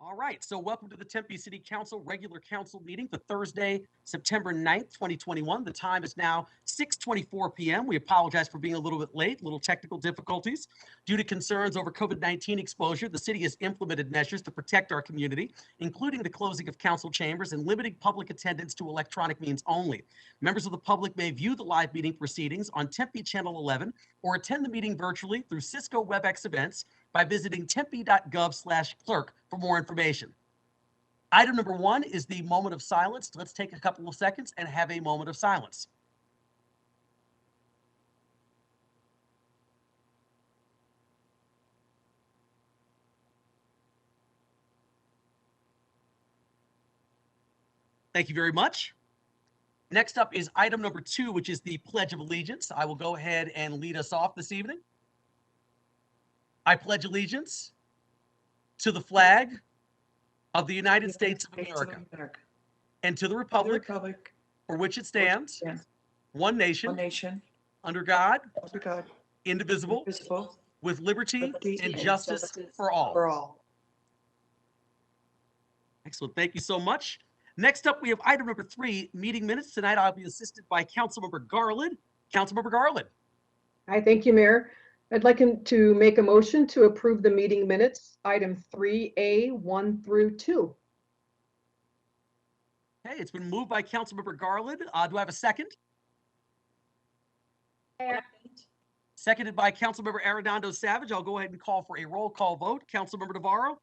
All right, so welcome to the Tempe City Council regular council meeting for Thursday, September 9th, 2021. The time is now 6:24 p.m. We apologize for being a little bit late, little technical difficulties. Due to concerns over COVID-19 exposure, the city has implemented measures to protect our community, including the closing of council chambers and limiting public attendance to electronic means only. Members of the public may view the live meeting proceedings on Tempe Channel 11 or attend the meeting virtually through Cisco WebEx events by visiting tempe.gov/clerk for more information. Item number 1 is the moment of silence. Let's take a couple of seconds and have a moment of silence. Thank you very much. Next up is item number 2, which is the Pledge of Allegiance. I will go ahead and lead us off this evening. I pledge allegiance to the flag of the United States of America and to the republic for which it stands, one nation, under God, indivisible, with liberty and justice for all. Excellent. Thank you so much. Next up, we have item number 3, meeting minutes. Tonight, I'll be assisted by Councilmember Garland. Councilmember Garland. Hi, thank you, Mayor. I'd like to make a motion to approve the meeting minutes, item 3A, 1 through 2. Okay, it's been moved by Councilmember Garland. Do I have a second? Seconded by Councilmember Arredondo Savage. I'll go ahead and call for a roll call vote. Councilmember Navarro.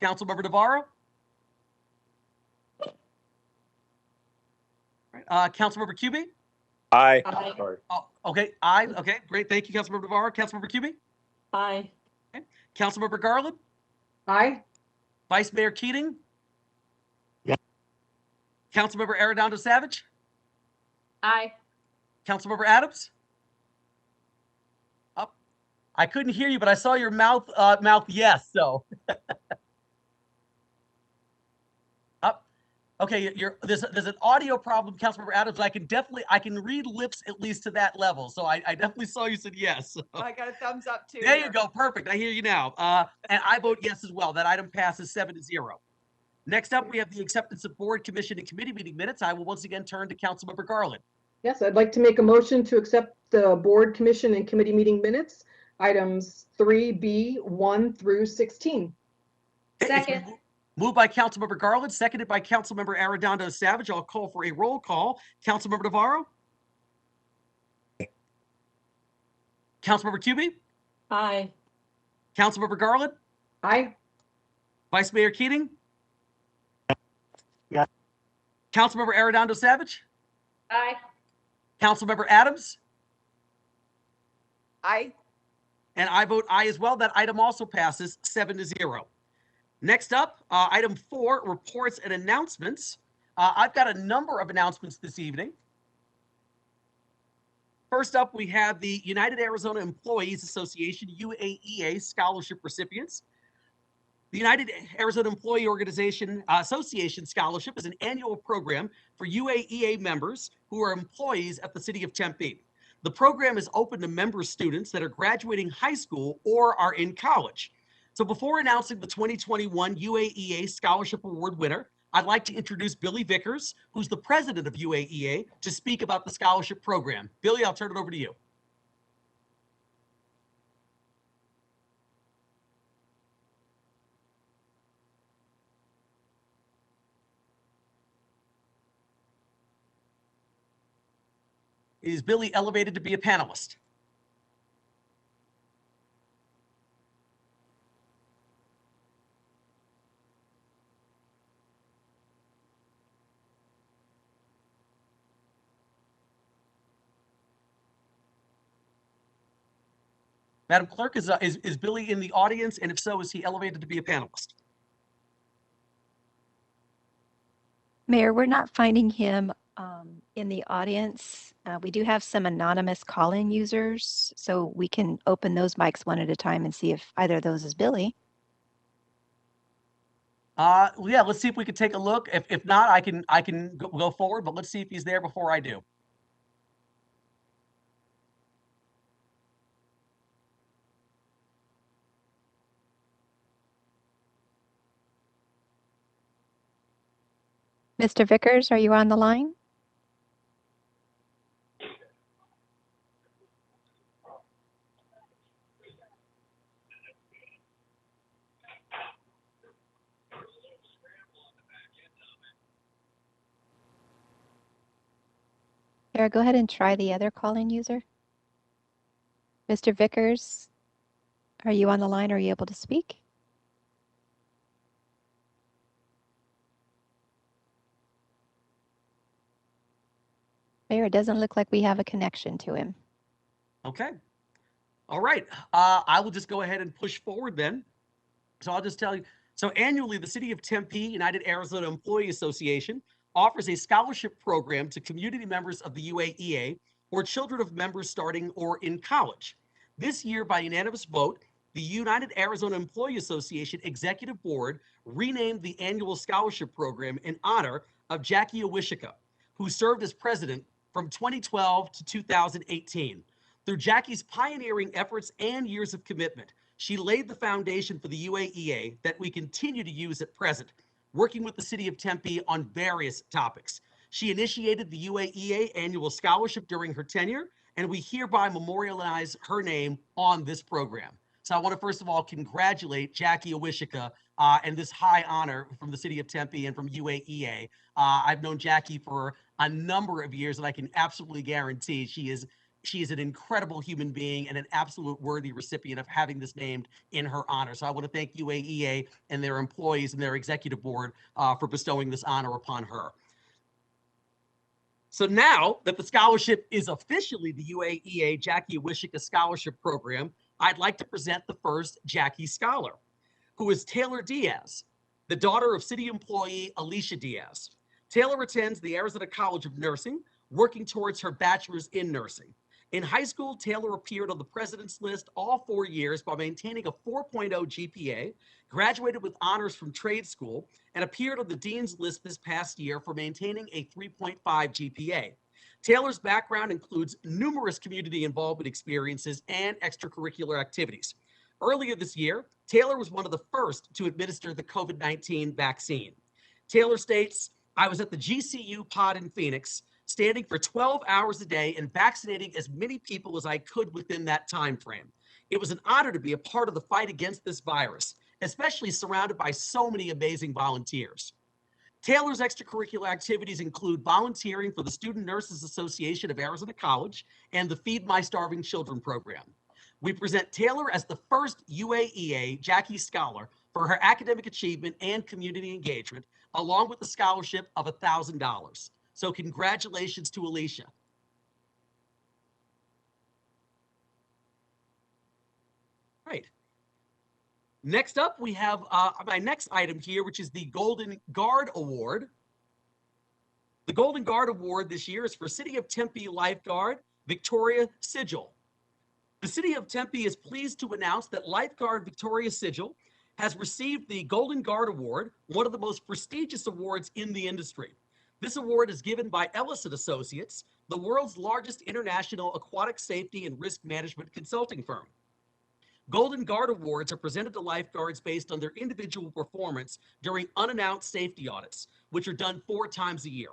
Councilmember Navarro. Councilmember Cubie? Aye. Sorry. Oh, okay, aye. Okay, great. Thank you, Councilmember Navarro. Councilmember Cubie? Aye. Okay. Councilmember Garland? Aye. Vice Mayor Keating? Yeah. Councilmember Arredondo Savage? Aye. Councilmember Adams? Up. I couldn't hear you, but I saw your mouth yes, so. Okay, there's an audio problem, Councilmember Adams. I can read lips at least to that level. So I definitely saw you said yes. So. I got a thumbs up too. There you go, perfect. I hear you now. And I vote yes as well. That item passes 7-0. Next up, we have the acceptance of board, commission, and committee meeting minutes. I will once again turn to Councilmember Garland. Yes, I'd like to make a motion to accept the board, commission, and committee meeting minutes, items 3B, 1 through 16. Second. Moved by Councilmember Garland, seconded by Councilmember Arredondo Savage. I'll call for a roll call. Councilmember Navarro? Councilmember Cubie? Aye. Councilmember Garland? Aye. Vice Mayor Keating? Yeah. Councilmember Arredondo Savage? Aye. Councilmember Adams? Aye. And I vote aye as well. That item also passes 7-0. Next up, item 4, reports and announcements. I've got a number of announcements this evening. First up, we have the United Arizona Employees Association, UAEA, scholarship recipients. The United Arizona Employee Organization Association Scholarship is an annual program for UAEA members who are employees at the city of Tempe. The program is open to member students that are graduating high school or are in college. So before announcing the 2021 UAEA Scholarship Award winner, I'd like to introduce Billy Vickers, who's the president of UAEA, to speak about the scholarship program. Billy, I'll turn it over to you. Is Billy elevated to be a panelist? Madam Clerk, is Billy in the audience? And if so, is he elevated to be a panelist? Mayor, we're not finding him in the audience. We do have some anonymous call-in users, so we can open those mics one at a time and see if either of those is Billy. Yeah, let's see if we can take a look. If not, I can go forward, but let's see if he's there before I do. Mr. Vickers, are you on the line? Sarah, go ahead and try the other call-in user. Mr. Vickers, are you on the line? Are you able to speak? Mayor, it doesn't look like we have a connection to him. Okay. All right. I will just go ahead and push forward then. So I'll just tell you. So annually, the City of Tempe United Arizona Employee Association offers a scholarship program to community members of the UAEA or children of members starting or in college. This year, by unanimous vote, the United Arizona Employee Association Executive Board renamed the annual scholarship program in honor of Jackie Owishika, who served as president from 2012 to 2018. Through Jackie's pioneering efforts and years of commitment, she laid the foundation for the UAEA that we continue to use at present, working with the City of Tempe on various topics. She initiated the UAEA annual scholarship during her tenure, and we hereby memorialize her name on this program. So I want to first of all congratulate Jackie Owishika and this high honor from the City of Tempe and from UAEA. I've known Jackie for a number of years, and I can absolutely guarantee she is an incredible human being and an absolute worthy recipient of having this named in her honor. So I want to thank UAEA and their employees and their executive board for bestowing this honor upon her. So now that the scholarship is officially the UAEA Jackie Owishika Scholarship Program, I'd like to present the first Jackie Scholar, who is Taylor Diaz, the daughter of city employee Alicia Diaz. Taylor attends the Arizona College of Nursing, working towards her bachelor's in nursing. In high school, Taylor appeared on the president's list all 4 years by maintaining a 4.0 GPA, graduated with honors from trade school, and appeared on the dean's list this past year for maintaining a 3.5 GPA. Taylor's background includes numerous community involvement experiences and extracurricular activities. Earlier this year, Taylor was one of the first to administer the COVID-19 vaccine. Taylor states, "I was at the GCU pod in Phoenix, standing for 12 hours a day and vaccinating as many people as I could within that time frame. It was an honor to be a part of the fight against this virus, especially surrounded by so many amazing volunteers." Taylor's extracurricular activities include volunteering for the Student Nurses Association of Arizona College and the Feed My Starving Children program. We present Taylor as the first UAEA Jackie Scholar for her academic achievement and community engagement, along with the scholarship of $1,000. So congratulations to Alicia. Right. Next up, we have my next item here, which is the Golden Guard Award. The Golden Guard Award this year is for City of Tempe lifeguard Victoria Sigil. The City of Tempe is pleased to announce that lifeguard Victoria Sigil has received the Golden Guard Award, one of the most prestigious awards in the industry. This award is given by Ellison Associates, the world's largest international aquatic safety and risk management consulting firm. Golden Guard Awards are presented to lifeguards based on their individual performance during unannounced safety audits, which are done 4 times a year.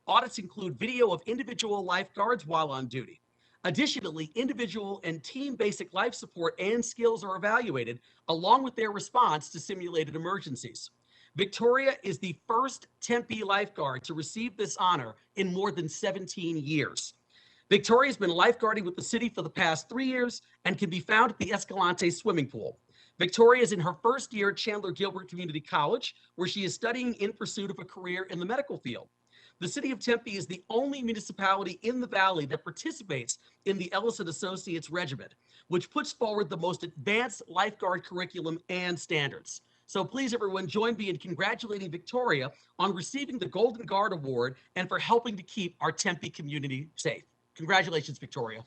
Audits include video of individual lifeguards while on duty. Additionally, individual and team basic life support and skills are evaluated, along with their response to simulated emergencies. Victoria is the first Tempe lifeguard to receive this honor in more than 17 years. Victoria has been lifeguarding with the city for the past 3 years and can be found at the Escalante swimming pool. Victoria is in her first year at Chandler Gilbert Community College, where she is studying in pursuit of a career in the medical field. The City of Tempe is the only municipality in the valley that participates in the Ellison Associates Regiment, which puts forward the most advanced lifeguard curriculum and standards. So please, everyone, join me in congratulating Victoria on receiving the Golden Guard Award and for helping to keep our Tempe community safe. Congratulations, Victoria.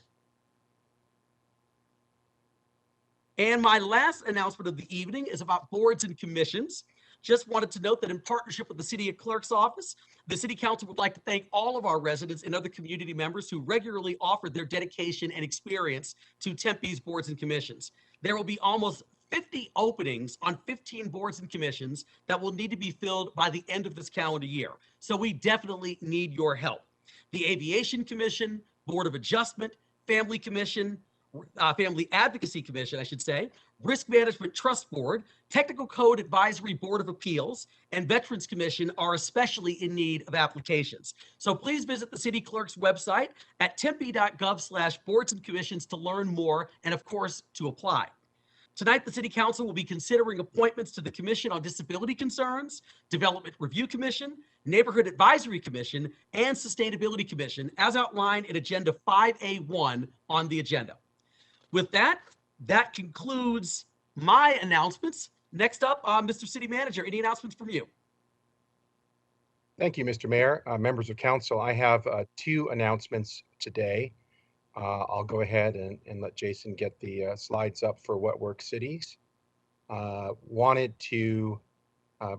And my last announcement of the evening is about boards and commissions. Just wanted to note that in partnership with the City Clerk's Office, the City Council would like to thank all of our residents and other community members who regularly offered their dedication and experience to Tempe's boards and commissions. There will be almost 50 openings on 15 boards and commissions that will need to be filled by the end of this calendar year. So we definitely need your help. The Aviation Commission, Board of Adjustment, Family Commission, Family Advocacy Commission, I should say, Risk Management Trust Board, Technical Code Advisory Board of Appeals, and Veterans Commission are especially in need of applications. So please visit the city clerk's website at tempe.gov/boards and commissions to learn more and, of course, to apply. Tonight, the City Council will be considering appointments to the Commission on Disability Concerns, Development Review Commission, Neighborhood Advisory Commission, and Sustainability Commission, as outlined in Agenda 5A1 on the agenda. With that, that concludes my announcements. Next up, Mr. City Manager, any announcements from you? Thank you, Mr. Mayor. Members of council, I have 2 announcements today. I'll go ahead and let Jason get the slides up for What Works Cities. Wanted to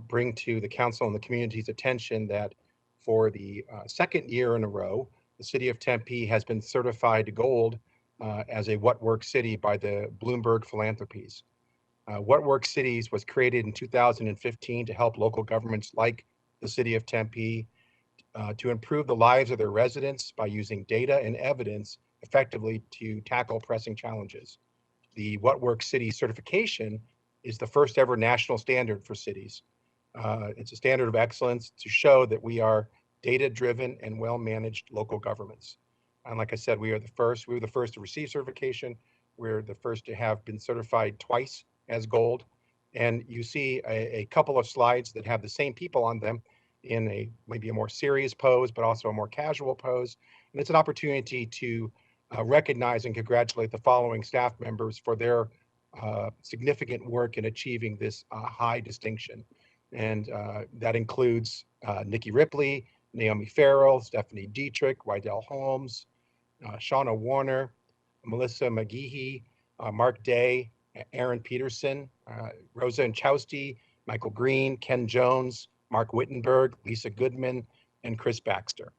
bring to the council and the community's attention that for the second year in a row, the city of Tempe has been certified gold as a What Works City by the Bloomberg Philanthropies. What Works Cities was created in 2015 to help local governments like the city of Tempe to improve the lives of their residents by using data and evidence effectively to tackle pressing challenges. The What Works City certification is the first ever national standard for cities. It's a standard of excellence to show that we are data-driven and well-managed local governments. And like I said, we were the first to receive certification. We're the first to have been certified twice as gold. And you see a couple of slides that have the same people on them in maybe a more serious pose, but also a more casual pose. And it's an opportunity to recognize and congratulate the following staff members for their significant work in achieving this high distinction. And that includes Nikki Ripley, Naomi Farrell, Stephanie Dietrich, Wydell Holmes, Shauna Warner, Melissa McGeehee, Mark Day, Aaron Peterson, Rosa Inchausti, Michael Green, Ken Jones, Mark Wittenberg, Lisa Goodman, and Chris Baxter.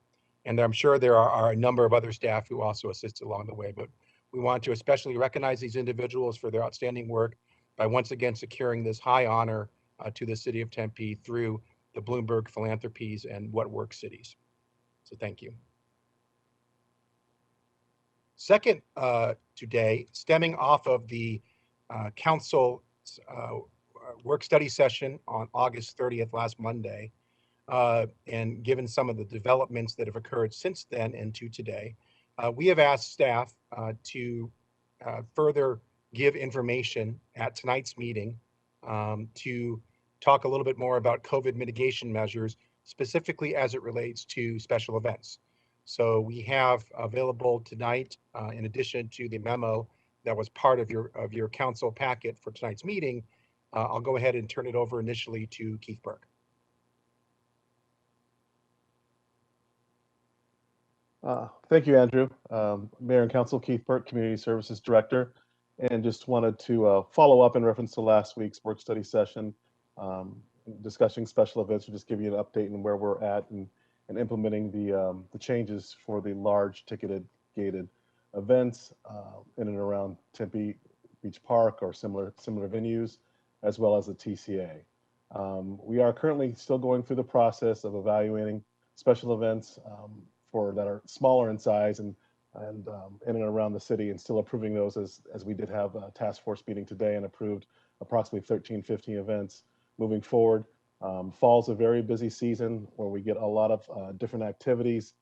And I'm sure there are a number of other staff who also assist along the way, but we want to especially recognize these individuals for their outstanding work by once again securing this high honor to the city of Tempe through the Bloomberg Philanthropies and What Works Cities. So thank you. Second, today, stemming off of the council work study session on August 30th, last Monday, and given some of the developments that have occurred since then and to today, we have asked staff to further give information at tonight's meeting to talk a little bit more about COVID mitigation measures, specifically as it relates to special events. So we have available tonight, in addition to the memo that was part of your council packet for tonight's meeting, I'll go ahead and turn it over initially to Keith Burke. Thank you, Andrew. Mayor and Council, Keith Burke, Community Services Director, and just wanted to follow up in reference to last week's work study session, discussing special events, to just give you an update on where we're at and implementing the changes for the large ticketed gated events in and around Tempe Beach Park or similar venues, as well as the TCA. We are currently still going through the process of evaluating special events that are smaller in size and in and around the city, and still approving those as we did have a task force meeting today and approved approximately 13, 15 events moving forward. Fall's a very busy season where we get a lot of different activities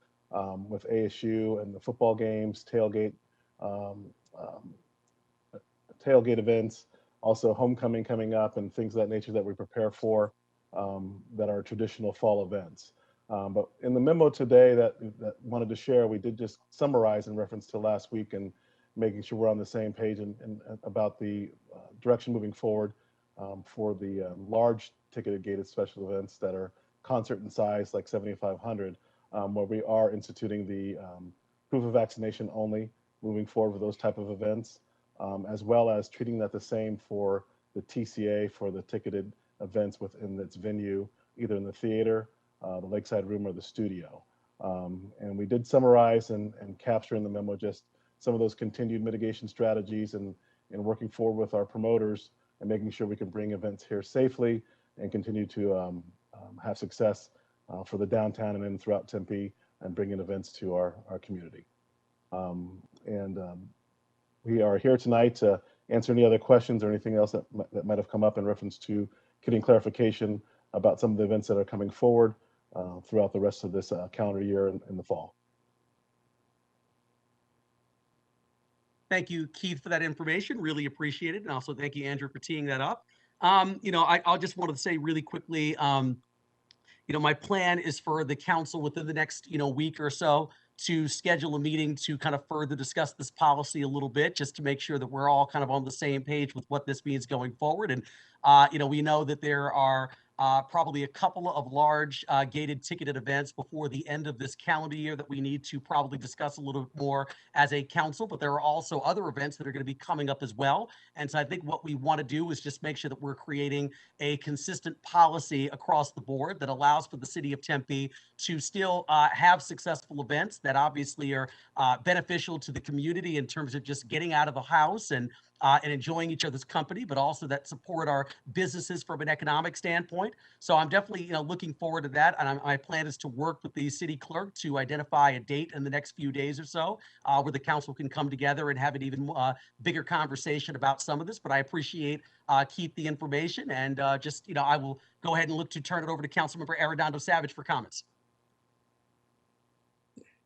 with ASU and the football games, tailgate events, also homecoming coming up, and things of that nature that we prepare for that are traditional fall events. But in the memo today that wanted to share, we did just summarize in reference to last week and making sure we're on the same page and about the direction moving forward for the large ticketed gated special events that are concert in size, like 7,500, where we are instituting the proof of vaccination only moving forward with those type of events, as well as treating that the same for the TCA for the ticketed events within its venue, either in the theater, the Lakeside Room, or the studio. And we did summarize and capture in the memo just some of those continued mitigation strategies and working forward with our promoters and making sure we can bring events here safely and continue to have success for the downtown and then throughout Tempe and bringing events to our community. We are here tonight to answer any other questions or anything else that might have come up in reference to getting clarification about some of the events that are coming forward throughout the rest of this calendar year in the fall. Thank you, Keith, for that information. Really appreciate it. And also thank you, Andrew, for teeing that up. I'll just wanted to say really quickly, my plan is for the council within the next, week or so to schedule a meeting to kind of further discuss this policy a little bit, just to make sure that we're all kind of on the same page with what this means going forward. And, we know that there are probably a couple of large gated ticketed events before the end of this calendar year that we need to probably discuss a little bit more as a council, but there are also other events that are going to be coming up as well. And so I think what we want to do is just make sure that we're creating a consistent policy across the board that allows for the city of Tempe to still have successful events that obviously are beneficial to the community in terms of just getting out of the house and enjoying each other's company, but also that support our businesses from an economic standpoint. So I'm definitely, looking forward to that. And my plan is to work with the city clerk to identify a date in the next few days or so where the council can come together and have an even bigger conversation about some of this. But I appreciate Keith the information, and I will go ahead and look to turn it over to Councilmember Arredondo Savage for comments.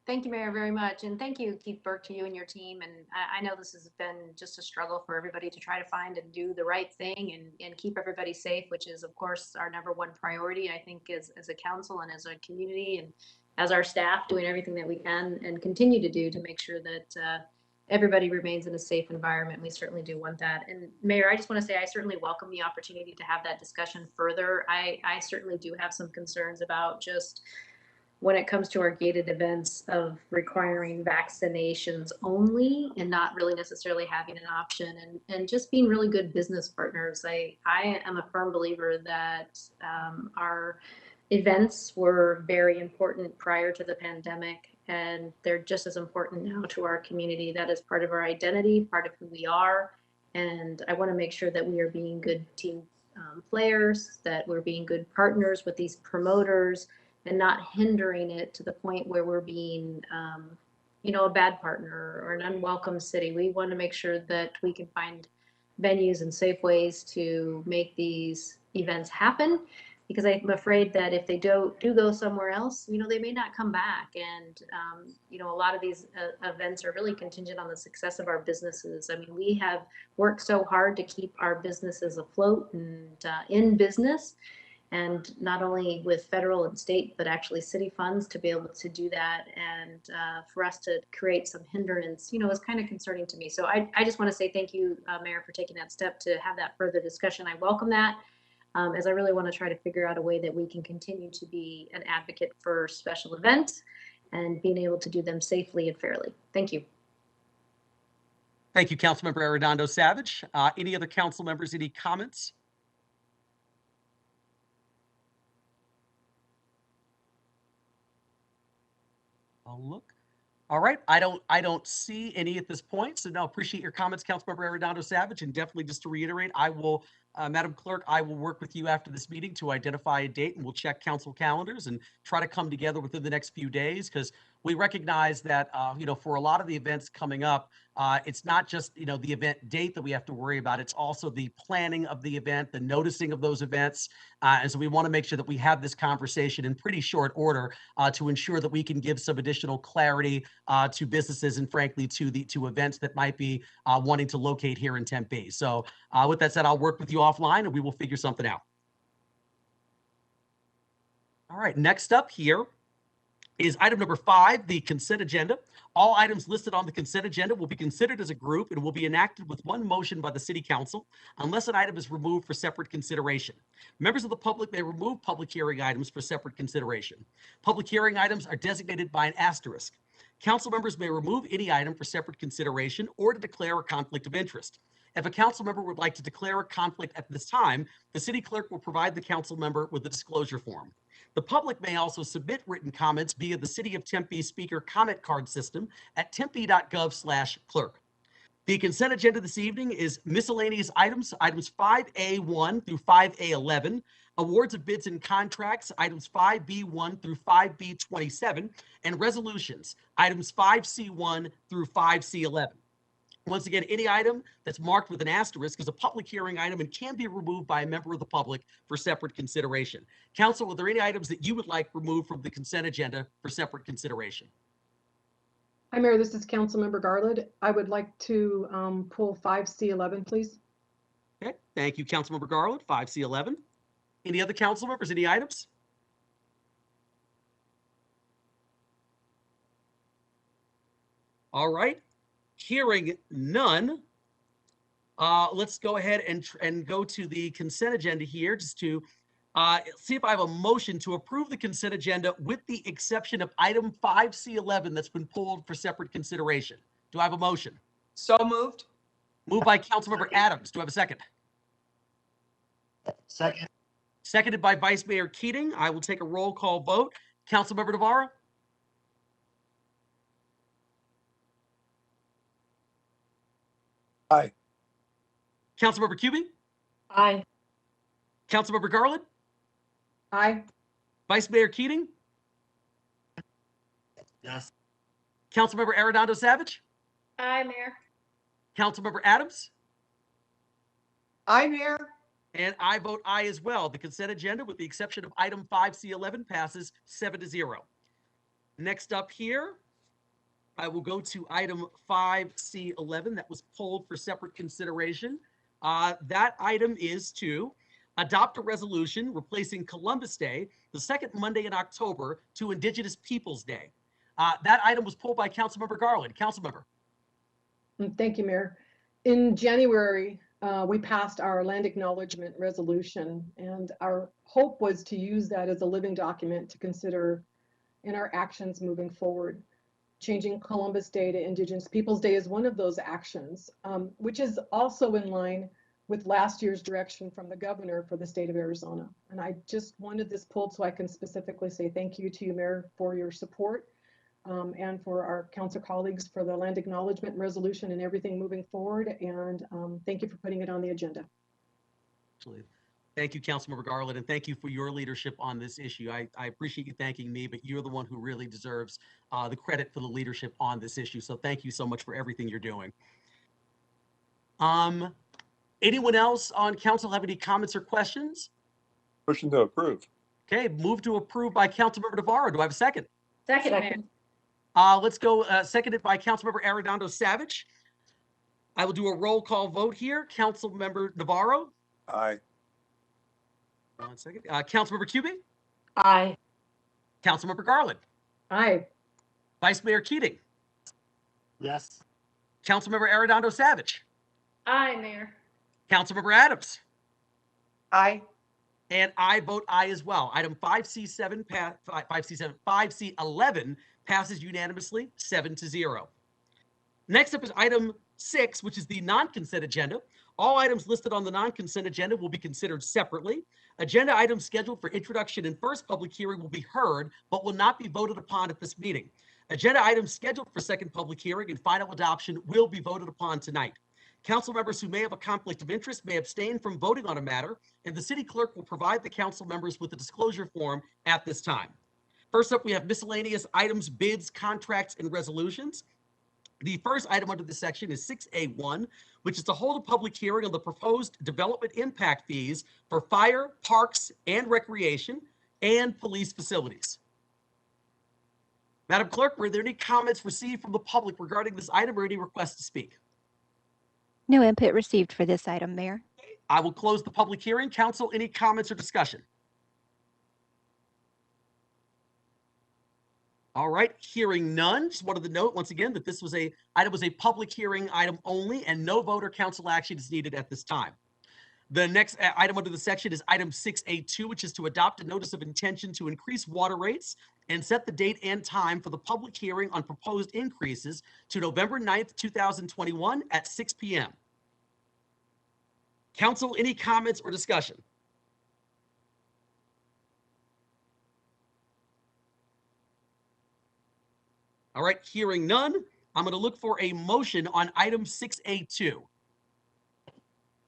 Thank you, Mayor, very much. And thank you, Keith Burke, to you and your team. And I know this has been just a struggle for everybody to try to find and do the right thing and keep everybody safe, which is, of course, our number one priority, I think, as a council and as a community and as our staff, doing everything that we can and continue to do to make sure that everybody remains in a safe environment. We certainly do want that. And Mayor, I just want to say I certainly welcome the opportunity to have that discussion further. I certainly do have some concerns about just when it comes to our gated events of requiring vaccinations only and not really necessarily having an option and just being really good business partners. I am a firm believer that our events were very important prior to the pandemic, and they're just as important now to our community. That is part of our identity, part of who we are. And I want to make sure that we are being good team players, that we're being good partners with these promoters, and not hindering it to the point where we're being, a bad partner or an unwelcome city. We want to make sure that we can find venues and safe ways to make these events happen, because I'm afraid that if they do go somewhere else, they may not come back. And, a lot of these events are really contingent on the success of our businesses. I mean, we have worked so hard to keep our businesses afloat and in business. And not only with federal and state, but actually city funds to be able to do that. And for us to create some hindrance, is kind of concerning to me. So I just want to say thank you, Mayor, for taking that step to have that further discussion. I welcome that, as I really want to try to figure out a way that we can continue to be an advocate for special events and being able to do them safely and fairly. Thank you. Thank you, Councilmember Arredondo Savage. Any other council members, any comments? I'll look. All right. I don't see any at this point. So no, appreciate your comments, Councilmember Arredondo Savage. And definitely just to reiterate, I will, Madam Clerk, I will work with you after this meeting to identify a date, and we'll check council calendars and try to come together within the next few days, because we recognize that, for a lot of the events coming up, it's not just, the event date that we have to worry about. It's also the planning of the event, the noticing of those events. And so we want to make sure that we have this conversation in pretty short order to ensure that we can give some additional clarity to businesses and frankly to events that might be wanting to locate here in Tempe. So with that said, I'll work with you offline and we will figure something out. All right, next up here is item number 5, the consent agenda. All items listed on the consent agenda will be considered as a group and will be enacted with one motion by the City Council unless an item is removed for separate consideration. Members of the public may remove public hearing items for separate consideration. Public hearing items are designated by an asterisk. Council members may remove any item for separate consideration or to declare a conflict of interest. If a council member would like to declare a conflict at this time, the city clerk will provide the council member with a disclosure form. The public may also submit written comments via the City of Tempe speaker comment card system at tempe.gov/clerk. The consent agenda this evening is miscellaneous items, items 5A1 through 5A11, awards of bids and contracts, items 5B1 through 5B27, and resolutions, items 5C1 through 5C11. Once again, any item that's marked with an asterisk is a public hearing item and can be removed by a member of the public for separate consideration. Council, are there any items that you would like removed from the consent agenda for separate consideration? Hi, Mayor, this is Councilmember Garland. I would like to pull 5C11, please. Okay, thank you, Councilmember Garland, 5C11. Any other council members, any items? All right, hearing none. Let's go ahead and go to the consent agenda here just to see if I have a motion to approve the consent agenda with the exception of item 5C11 that's been pulled for separate consideration. Do I have a motion? So moved. Moved by Councilmember Adams. Do I have a second? Second. Seconded by Vice Mayor Keating. I will take a roll call vote. Councilmember Navarro? Aye. Councilmember Cubie? Aye. Councilmember Garland? Aye. Vice Mayor Keating? Yes. Councilmember Arredondo Savage? Aye, Mayor. Councilmember Adams? Aye, Mayor. And I vote aye as well. The consent agenda, with the exception of item 5C11, passes 7-0. Next up here, I will go to item 5C11 that was pulled for separate consideration. That item is to adopt a resolution replacing Columbus Day, the second Monday in October, to Indigenous Peoples Day. That item was pulled by Councilmember Garland. Councilmember. Thank you, Mayor. In January, we passed our land acknowledgement resolution, and our hope was to use that as a living document to consider in our actions moving forward. Changing Columbus Day to Indigenous Peoples Day is one of those actions, which is also in line with last year's direction from the governor for the state of Arizona. And I just wanted this pulled so I can specifically say thank you to you, Mayor, for your support, and for our council colleagues for the land acknowledgement resolution and everything moving forward. And thank you for putting it on the agenda. Absolutely. Thank you, Councilmember Garland, and thank you for your leadership on this issue. I appreciate you thanking me, but you're the one who really deserves the credit for the leadership on this issue. So thank you so much for everything you're doing. Anyone else on council have any comments or questions? Motion to approve. Okay, move to approve by Councilmember Navarro. Do I have a second? Second, Mayor. Let's go, seconded by Councilmember Arredondo Savage. I will do a roll call vote here. Councilmember Navarro. Aye. 1 second. Councilmember Cubie. Aye. Councilmember Garland. Aye. Vice Mayor Keating. Yes. Councilmember Arredondo Savage. Aye, Mayor. Councilmember Adams. Aye. And I vote aye as well. Item 5C7, 5C11 passes unanimously, 7-0. Next up is item 6, which is the non-consent agenda. All items listed on the non-consent agenda will be considered separately. Agenda items scheduled for introduction and first public hearing will be heard, but will not be voted upon at this meeting. Agenda items scheduled for second public hearing and final adoption will be voted upon tonight. Council members who may have a conflict of interest may abstain from voting on a matter, and the city clerk will provide the council members with a disclosure form at this time. First up, we have miscellaneous items, bids, contracts, and resolutions. The first item under this section is 6A1, which is to hold a public hearing on the proposed development impact fees for fire, parks, and recreation, and police facilities. Madam Clerk, were there any comments received from the public regarding this item or any requests to speak? No input received for this item, Mayor. I will close the public hearing. Council, any comments or discussion? All right, hearing none. Just wanted to note once again that this was a public hearing item only, and no vote or council action is needed at this time. The next item under the section is item 6A2, which is to adopt a notice of intention to increase water rates and set the date and time for the public hearing on proposed increases to November 9th, 2021 at 6 p.m. Council, any comments or discussion? All right, hearing none. I'm going to look for a motion on item 6A2.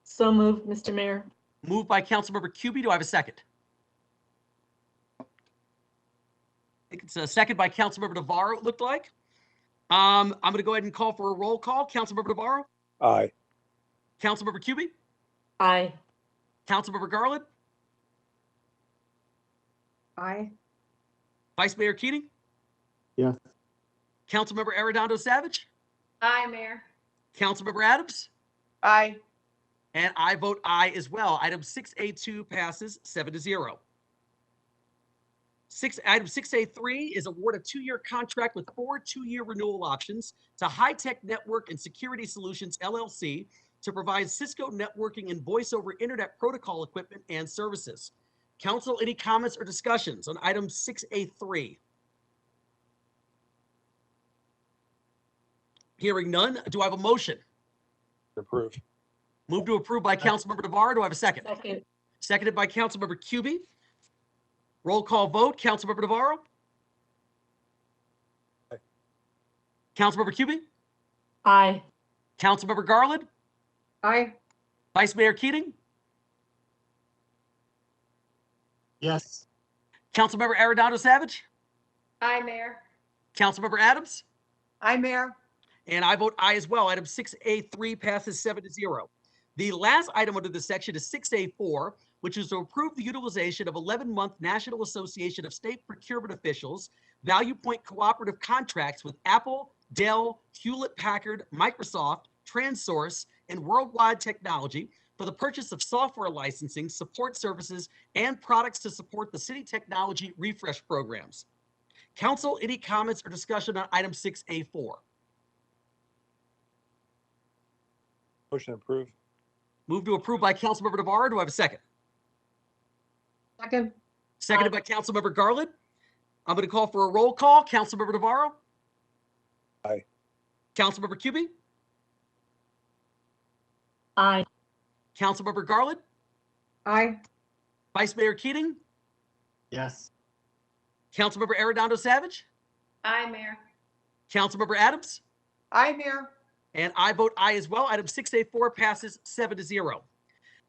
So moved, Mr. Mayor. Moved by Councilmember Cubie. Do I have a second? I think it's a second by Councilmember Navarro, it looked like. I'm going to go ahead and call for a roll call. Councilmember Navarro, Aye. Councilmember Cubie, Aye. Councilmember Garland, Aye. Vice Mayor Keating, Yes. Councilmember Arredondo Savage, Aye, Mayor. Councilmember Adams, Aye. and I vote aye as well. Item 6A2 passes 7-0. Item 6A3 is award a 2-year contract with 4 2-year renewal options to High Tech Network and Security Solutions, LLC, to provide Cisco networking and voice over internet protocol equipment and services. Council, any comments or discussions on item 6A3? Hearing none, do I have a motion? Approve. Move to approve by Councilmember Navarro. Do I have a second? Second. Seconded by Councilmember Cubie. Roll call vote. Councilmember Navarro. Aye. Councilmember Cubie. Aye. Councilmember Garland. Aye. Vice Mayor Keating. Yes. Councilmember Arredondo Savage. Aye, Mayor. Councilmember Adams. Aye, Mayor. And I vote aye as well. Item 6A3 passes 7-0. The last item under this section is 6A4, which is to approve the utilization of 11-month National Association of State Procurement Officials Value Point cooperative contracts with Apple, Dell, Hewlett-Packard, Microsoft, TransSource, and Worldwide Technology for the purchase of software licensing, support services, and products to support the city technology refresh programs. Council, any comments or discussion on item 6A4? Motion approved. Move to approve by Councilmember Navarro. Do I have a second? Second. Seconded by Councilmember Garland. I'm going to call for a roll call. Councilmember Navarro. Aye. Councilmember Cubie. Aye. Councilmember Garland. Aye. Vice Mayor Keating. Yes. Councilmember Arredondo Savage. Aye, Mayor. Councilmember Adams. Aye, Mayor. And I vote aye as well. Item 6A4 passes 7-0.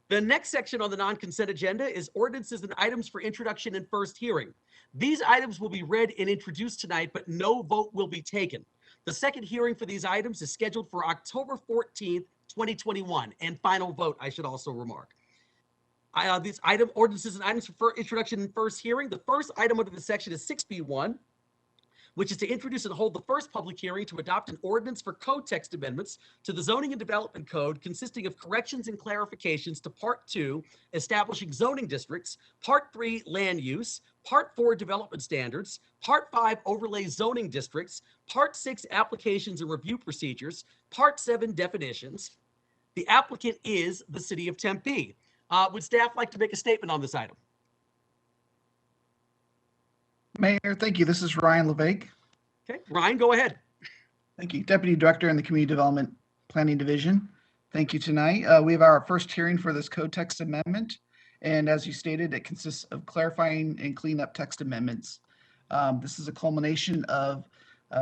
The next section on the non-consent agenda is ordinances and items for introduction and first hearing. These items will be read and introduced tonight, but no vote will be taken. The second hearing for these items is scheduled for October 14th, 2021, and final vote, I should also remark. These ordinances and items for introduction and first hearing. The first item under the section is 6B1, which is to introduce and hold the first public hearing to adopt an ordinance for code text amendments to the Zoning and Development Code consisting of corrections and clarifications to Part 2, establishing zoning districts, Part 3, land use, Part 4, development standards, Part 5, overlay zoning districts, Part 6, applications and review procedures, Part 7, definitions. The applicant is the City of Tempe. Would staff like to make a statement on this item? Mayor, thank you. This is Ryan LeVake. Okay, Ryan, go ahead. Thank you. Deputy Director in the Community Development Planning Division. Thank you tonight. We have our first hearing for this code text amendment. And as you stated, it consists of clarifying and cleanup text amendments. This is a culmination of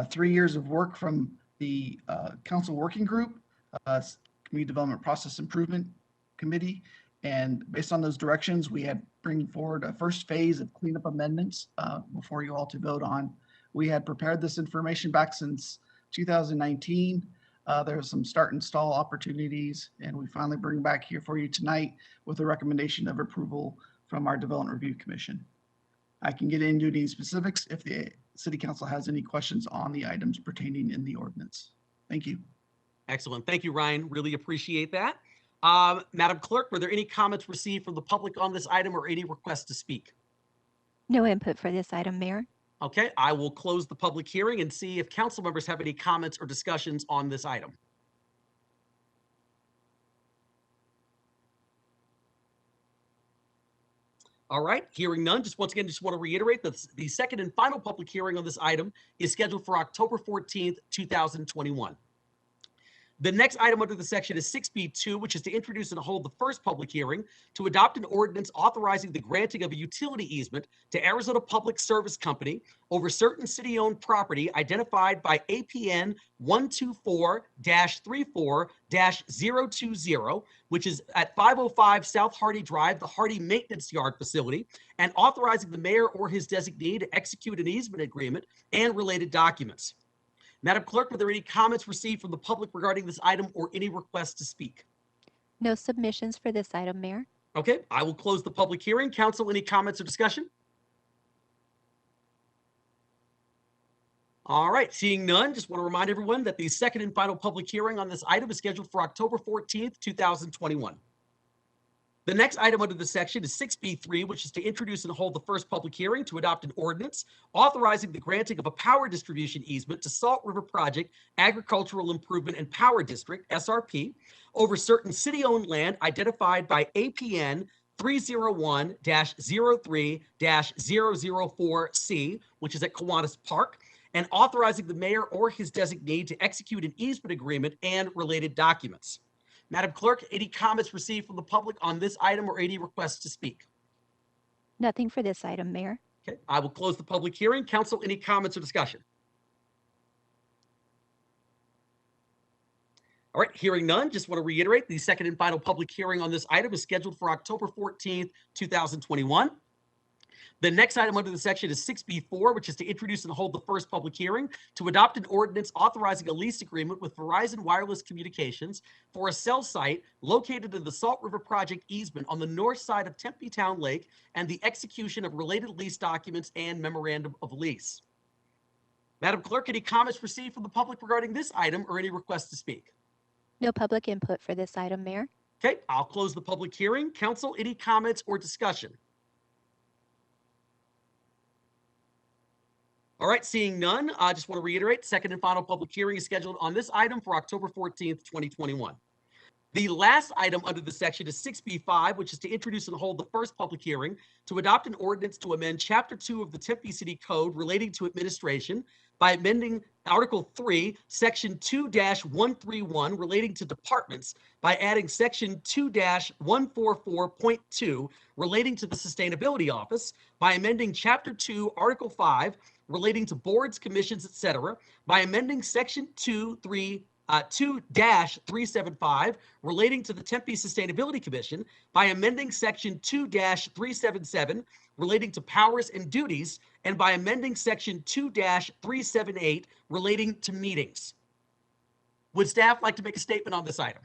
3 years of work from the Council Working Group, Community Development Process Improvement Committee. And based on those directions, we had bring forward a first phase of cleanup amendments before you all to vote on. We had prepared this information back since 2019. There are some start and stall opportunities, and we finally bring back here for you tonight with a recommendation of approval from our Development Review Commission. I can get into any specifics if the City Council has any questions on the items pertaining in the ordinance. Thank you. Excellent. Thank you, Ryan. Really appreciate that. Madam Clerk, were there any comments received from the public on this item or any requests to speak? No input for this item, Mayor. Okay, I will close the public hearing and see if council members have any comments or discussions on this item. All right, hearing none, just once again, just want to reiterate that the second and final public hearing on this item is scheduled for October 14th, 2021. The next item under the section is 6B2, which is to introduce and hold the first public hearing to adopt an ordinance authorizing the granting of a utility easement to Arizona Public Service Company over certain city-owned property identified by APN 124-34-020, which is at 505 South Hardy Drive, the Hardy Maintenance Yard facility, and authorizing the mayor or his designee to execute an easement agreement and related documents. Madam Clerk, were there any comments received from the public regarding this item or any requests to speak? No submissions for this item, Mayor. Okay, I will close the public hearing. Council, any comments or discussion? All right, seeing none, just want to remind everyone that the second and final public hearing on this item is scheduled for October 14th, 2021. The next item under the section is 6B3, which is to introduce and hold the first public hearing to adopt an ordinance authorizing the granting of a power distribution easement to Salt River Project Agricultural Improvement and Power District, SRP, over certain city-owned land identified by APN 301-03-004C, which is at Kiwanis Park, and authorizing the mayor or his designee to execute an easement agreement and related documents. Madam Clerk, any comments received from the public on this item or any requests to speak? Nothing for this item, Mayor. Okay, I will close the public hearing. Council, any comments or discussion? All right, hearing none, just want to reiterate the second and final public hearing on this item is scheduled for October 14th, 2021. The next item under the section is 6B4, which is to introduce and hold the first public hearing to adopt an ordinance authorizing a lease agreement with Verizon Wireless Communications for a cell site located in the Salt River Project easement on the north side of Tempe Town Lake and the execution of related lease documents and memorandum of lease. Madam Clerk, any comments received from the public regarding this item or any requests to speak? No public input for this item, Mayor. Okay, I'll close the public hearing. Council, any comments or discussion? All right, seeing none, I just want to reiterate, second and final public hearing is scheduled on this item for October 14th, 2021. The last item under the section is 6B5, which is to introduce and hold the first public hearing to adopt an ordinance to amend Chapter 2 of the Tempe City Code relating to administration by amending Article 3, Section 2-131 relating to departments by adding Section 2-144.2 relating to the Sustainability Office, by amending Chapter 2, Article 5 relating to boards, commissions, etc., by amending Section 2-375 relating to the Tempe Sustainability Commission, by amending Section 2-377 relating to powers and duties, and by amending Section 2-378 relating to meetings. Would staff like to make a statement on this item?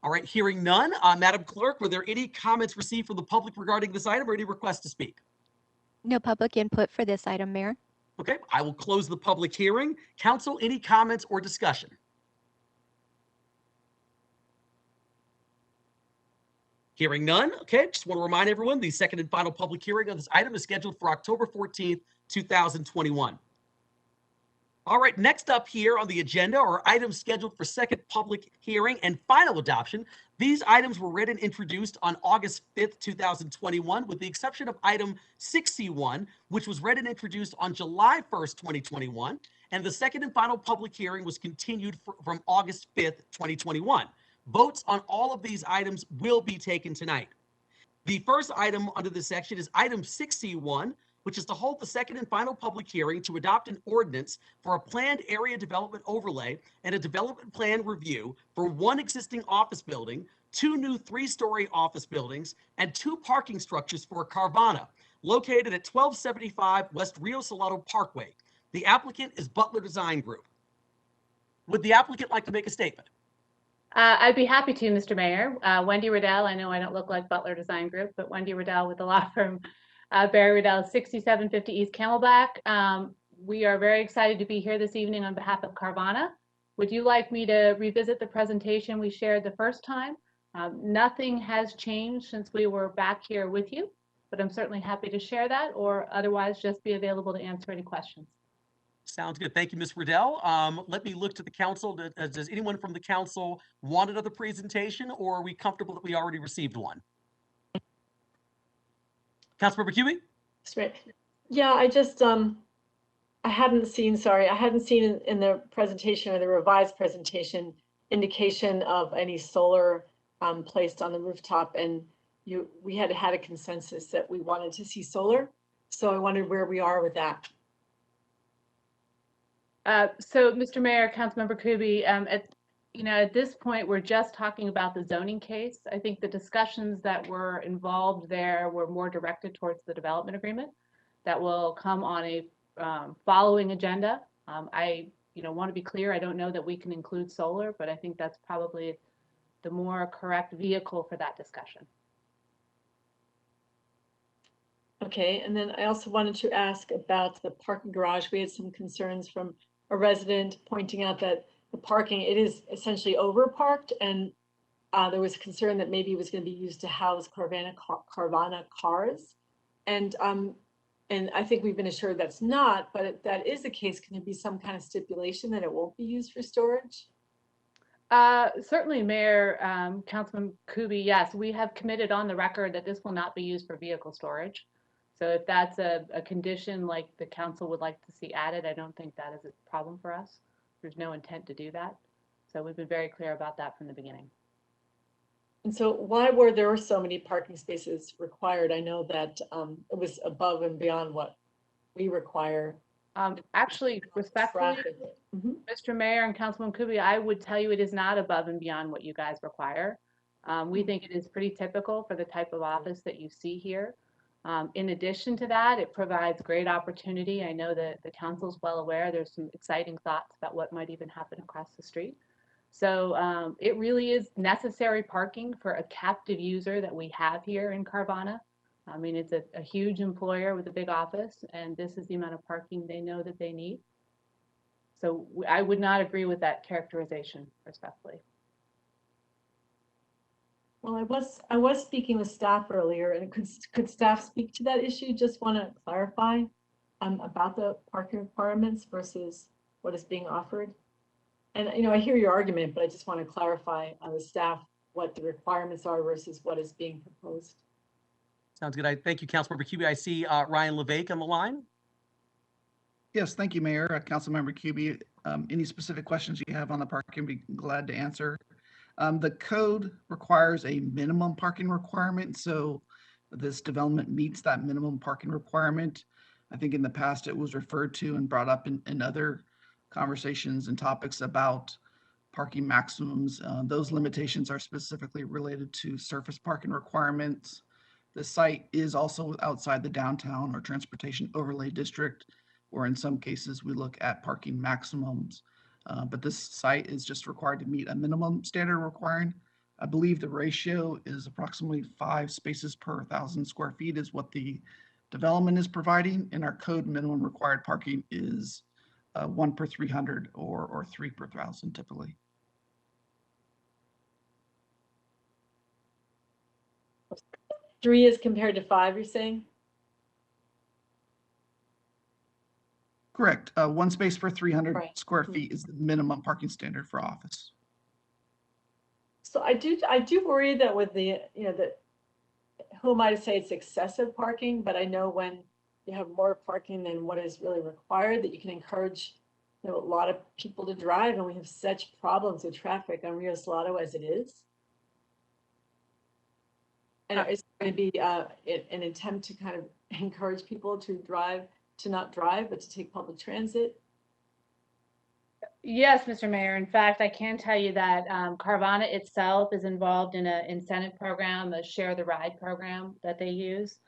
All right, hearing none, Madam Clerk, were there any comments received from the public regarding this item or any requests to speak? No public input for this item, Mayor. Okay, I will close the public hearing. Council, any comments or discussion? Hearing none, okay, just want to remind everyone the second and final public hearing on this item is scheduled for October 14th, 2021. All right, next up here on the agenda are items scheduled for second public hearing and final adoption. These items were read and introduced on August 5th, 2021, with the exception of item 6C1, which was read and introduced on July 1st, 2021, and the second and final public hearing was continued from August 5th, 2021. Votes on all of these items will be taken tonight. The first item under this section is item 6C1, which is to hold the second and final public hearing to adopt an ordinance for a planned area development overlay and a development plan review for one existing office building, two new three-story office buildings, and two parking structures for a Carvana located at 1275 West Rio Salado Parkway. The applicant is Butler Design Group. Would the applicant like to make a statement? I'd be happy to, Mr. Mayor. Wendy Riddell, I know I don't look like Butler Design Group, but Wendy Riddell with the law firm Barry Riddell, 6750 East Camelback. We are very excited to be here this evening on behalf of Carvana. Would you like me to revisit the presentation we shared the first time? Nothing has changed since we were back here with you, but I'm certainly happy to share that, or otherwise just be available to answer any questions. Sounds good. Thank you, Ms. Riddell. Let me look to the council. Does anyone from the council want another presentation, or are we comfortable that we already received one? Councilmember Cubie? Straight. Yeah, I just, I hadn't seen in the presentation or the revised presentation indication of any solar placed on the rooftop, and we had a consensus that we wanted to see solar. So I wondered where we are with that. So, Mr. Mayor, Councilmember Kuby, at this point, we're just talking about the zoning case. I think the discussions that were involved there were more directed towards the development agreement that will come on a following agenda. I want to be clear, I don't know that we can include solar, but I think that's probably the more correct vehicle for that discussion. Okay, and then I also wanted to ask about the parking garage. We had some concerns from a resident pointing out that the parking, it is essentially over parked, and there was concern that maybe it was going to be used to house Carvana cars. And I think we've been assured that's not, but if that is the case, can there be some kind of stipulation that it won't be used for storage? Certainly, Mayor, Councilman Kuby, yes, we have committed on the record that this will not be used for vehicle storage. So if that's a condition like the council would like to see added, I don't think that is a problem for us. There's no intent to do that. So we've been very clear about that from the beginning. And so why were there so many parking spaces required? I know that it was above and beyond what we require. Actually, respectfully, Mr. Mayor and Councilman Kuby, I would tell you it is not above and beyond what you guys require. We think it is pretty typical for the type of office that you see here. In addition to that, it provides great opportunity. I know that the council is well aware there's some exciting thoughts about what might even happen across the street. So it really is necessary parking for a captive user that we have here in Carvana. I mean, it's a huge employer with a big office, and this is the amount of parking they know that they need. So I would not agree with that characterization, respectfully. Well, I was speaking with staff earlier, and could staff speak to that issue? Just want to clarify about the parking requirements versus what is being offered. And I hear your argument, but I just want to clarify on the staff what the requirements are versus what is being proposed. Sounds good. Thank you, Councilmember Kuby. I see Ryan LeVake on the line. Yes, thank you, Mayor. Councilmember Kuby, any specific questions you have on the parking, I'd be glad to answer. The code requires a minimum parking requirement, so this development meets that minimum parking requirement. I think in the past it was referred to and brought up in other conversations and topics about parking maximums. Those limitations are specifically related to surface parking requirements. The site is also outside the downtown or transportation overlay district, or in some cases we look at parking maximums. But this site is just required to meet a minimum standard requiring. I believe the ratio is approximately 5 spaces per 1,000 square feet is what the development is providing, and our code minimum required parking is 1 per 300 or 3 per 1,000 typically. Three is compared to 5, you're saying? Correct. 1 space per 300 Right. square feet is the minimum parking standard for office. So I do worry that with the, who am I to say it's excessive parking, but I know when you have more parking than what is really required, that you can encourage, a lot of people to drive, and we have such problems with traffic on Rio Salado as it is. And is there going to be an attempt to kind of encourage people to not drive, but to take public transit? Yes, Mr. Mayor. In fact, I can tell you that Carvana itself is involved in an incentive program, a share the ride program that they use.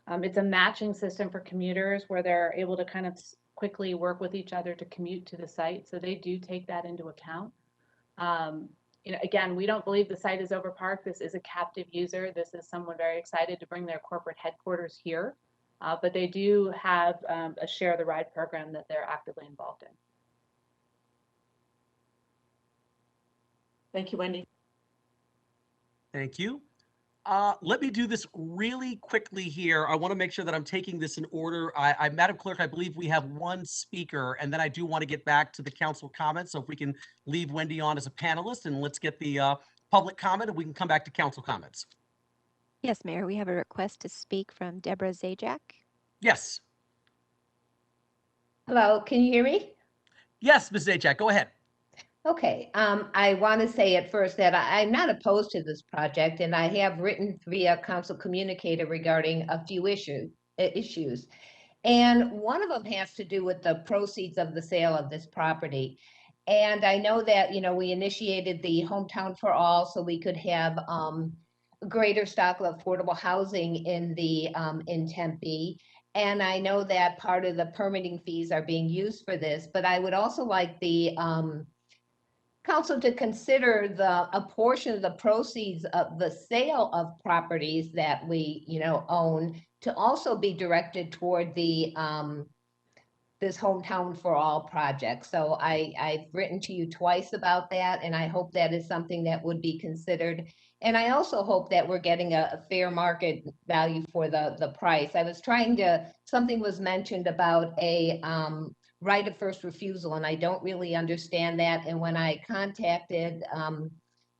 It's a matching system for commuters where they're able to kind of quickly work with each other to commute to the site. So they do take that into account. Again, we don't believe the site is overparked. This is a captive user. This is someone very excited to bring their corporate headquarters here. But they do have a share the ride program that they're actively involved in. Thank you, Wendy. Thank you. Let me do this really quickly here. I want to make sure that I'm taking this in order. Madam Clerk, I believe we have one speaker, and then I do want to get back to the council comments. So if we can leave Wendy on as a panelist, and let's get the public comment, and we can come back to council comments. Yes, Mayor, we have a request to speak from Deborah Zajac. Yes. Hello, can you hear me? Yes, Ms. Zajac, go ahead. Okay, I want to say at first that I'm not opposed to this project, and I have written via council communicator regarding a few issues. And one of them has to do with the proceeds of the sale of this property. And I know that, we initiated the Hometown for All so we could have greater stock of affordable housing in in Tempe. And I know that part of the permitting fees are being used for this, but I would also like the council to consider a portion of the proceeds of the sale of properties that we, own to also be directed toward this Hometown for All project. So I've written to you twice about that, and I hope that is something that would be considered. And I also hope that we're getting a fair market value for the price. Something was mentioned about a right of first refusal, and I don't really understand that. And when I contacted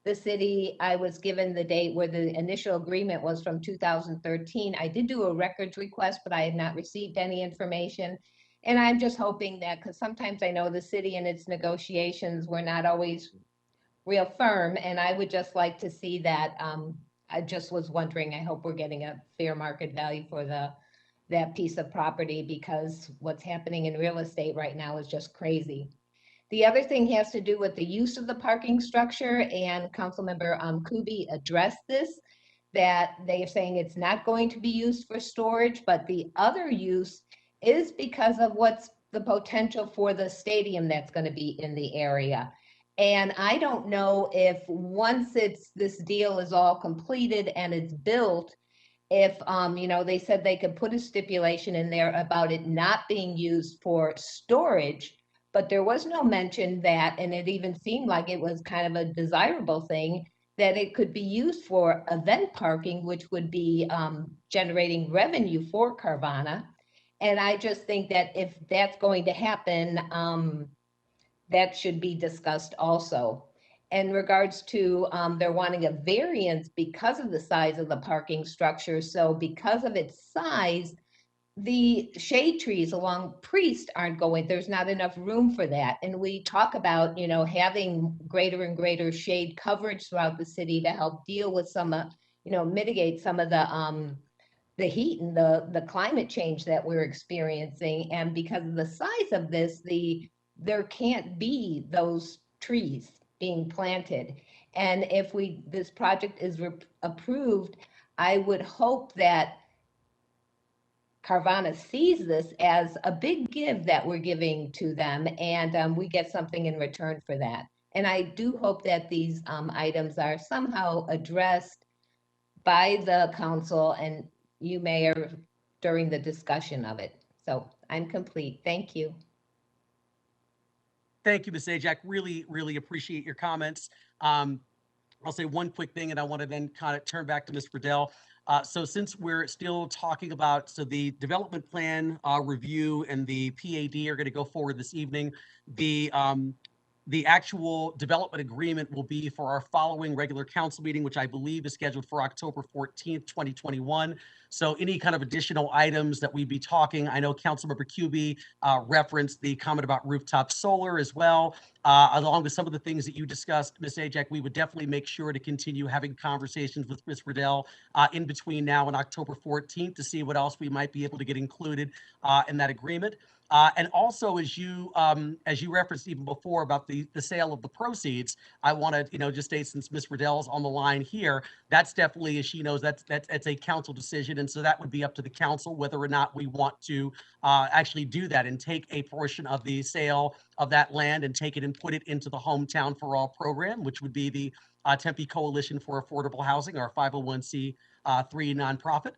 the city, I was given the date where the initial agreement was from 2013. I did do a records request, but I had not received any information. And I'm just hoping that, because sometimes I know the city and its negotiations were not always real firm, and I would just like to see that. I just was wondering, I hope we're getting a fair market value for that piece of property, because what's happening in real estate right now is just crazy. The other thing has to do with the use of the parking structure, and Councilmember Kubi addressed this, that they are saying it's not going to be used for storage, but the other use is because of what's the potential for the stadium that's going to be in the area. And I don't know if once this deal is all completed and it's built, if they said they could put a stipulation in there about it not being used for storage, but there was no mention that, and it even seemed like it was kind of a desirable thing, that it could be used for event parking, which would be generating revenue for Carvana. And I just think that if that's going to happen, that should be discussed also. In regards to, they're wanting a variance because of the size of the parking structure. So because of its size, the shade trees along Priest aren't going, there's not enough room for that. And we talk about, having greater and greater shade coverage throughout the city to help deal with mitigate some of the heat and the climate change that we're experiencing. And because of the size of this, there can't be those trees being planted. And if this project is approved, I would hope that Carvana sees this as a big give that we're giving to them, and we get something in return for that. And I do hope that these items are somehow addressed by the council and you, Mayor, during the discussion of it. So I'm complete. Thank you. Thank you, Ms. Zajac. Really, really appreciate your comments. I'll say one quick thing, and I want to then kind of turn back to Ms. Friedel. So since we're still talking about, the development plan review and the PAD are going to go forward this evening, the actual development agreement will be for our following regular council meeting, which I believe is scheduled for October 14th, 2021. So any kind of additional items that we'd be talking, I know Councilmember Kubi referenced the comment about rooftop solar as well, along with some of the things that you discussed, Ms. Zajac. We would definitely make sure to continue having conversations with Ms. Friedel in between now and October 14th to see what else we might be able to get included in that agreement. And also, as you referenced even before about the sale of the proceeds, I want to just state, since Ms. Riddell's on the line here, that's definitely, as she knows, that's a council decision, and so that would be up to the council whether or not we want to actually do that and take a portion of the sale of that land and take it and put it into the Hometown for All program, which would be the Tempe Coalition for Affordable Housing, our 501c3 nonprofit.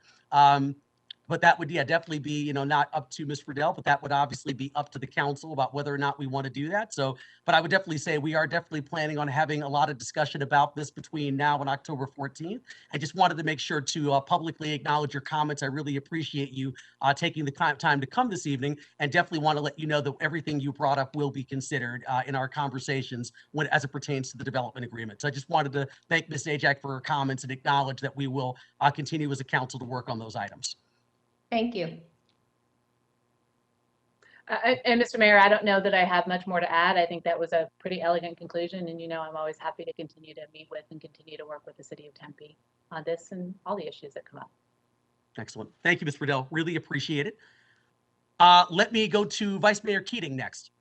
But that would, yeah, definitely be, not up to Ms. Friedel, but that would obviously be up to the council about whether or not we want to do that. So, but I would definitely say we are definitely planning on having a lot of discussion about this between now and October 14th. I just wanted to make sure to publicly acknowledge your comments. I really appreciate you taking the time to come this evening, and definitely want to let you know that everything you brought up will be considered in our conversations as it pertains to the development agreement. So I just wanted to thank Ms. Zajac for her comments and acknowledge that we will continue as a council to work on those items. Thank you. And Mr. Mayor, I don't know that I have much more to add. I think that was a pretty elegant conclusion. And, I'm always happy to continue to meet with and continue to work with the city of Tempe on this and all the issues that come up. Excellent. Thank you, Ms. Friedel. Really appreciate it. Let me go to Vice Mayor Keating next.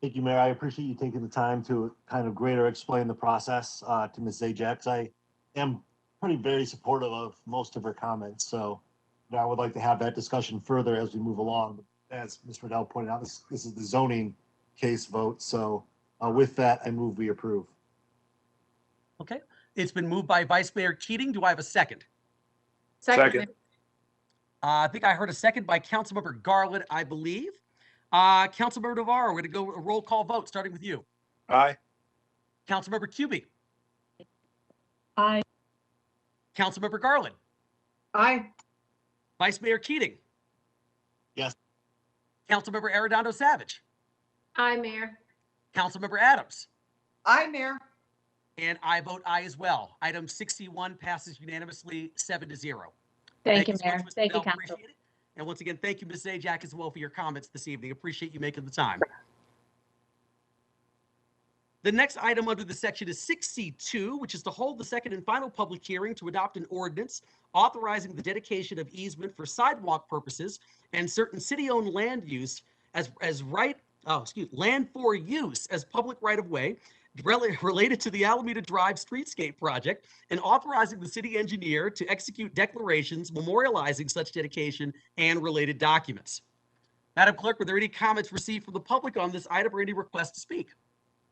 Thank you, Mayor. I appreciate you taking the time to kind of greater explain the process to Ms. Zajac. I am very supportive of most of her comments. So I would like to have that discussion further as we move along. As Ms. Riddell pointed out, this is the zoning case vote. So with that, I move we approve. Okay. It's been moved by Vice Mayor Keating. Do I have a second? Second. I think I heard a second by Councilmember Garland, I believe. Councilmember Navarro, we're going to go a roll call vote, starting with you. Aye. Councilmember Cubie. Aye. Councilmember Garland. Aye. Vice Mayor Keating. Yes. Councilmember Arredondo Savage. Aye, Mayor. Councilmember Adams. Aye, Mayor. And I vote aye as well. Item 61 passes unanimously 7-0. Thank you, so much, Mayor. Mr. Thank you, Bell. Council. Appreciate it. And once again, thank you, Ms. Zajac, as well for your comments this evening. Appreciate you making the time. The next item under the section is 6C2, which is to hold the second and final public hearing to adopt an ordinance authorizing the dedication of easement for sidewalk purposes and certain city-owned land use land for use as public right-of-way related to the Alameda Drive Streetscape project, and authorizing the city engineer to execute declarations memorializing such dedication and related documents. Madam Clerk, were there any comments received from the public on this item or any requests to speak?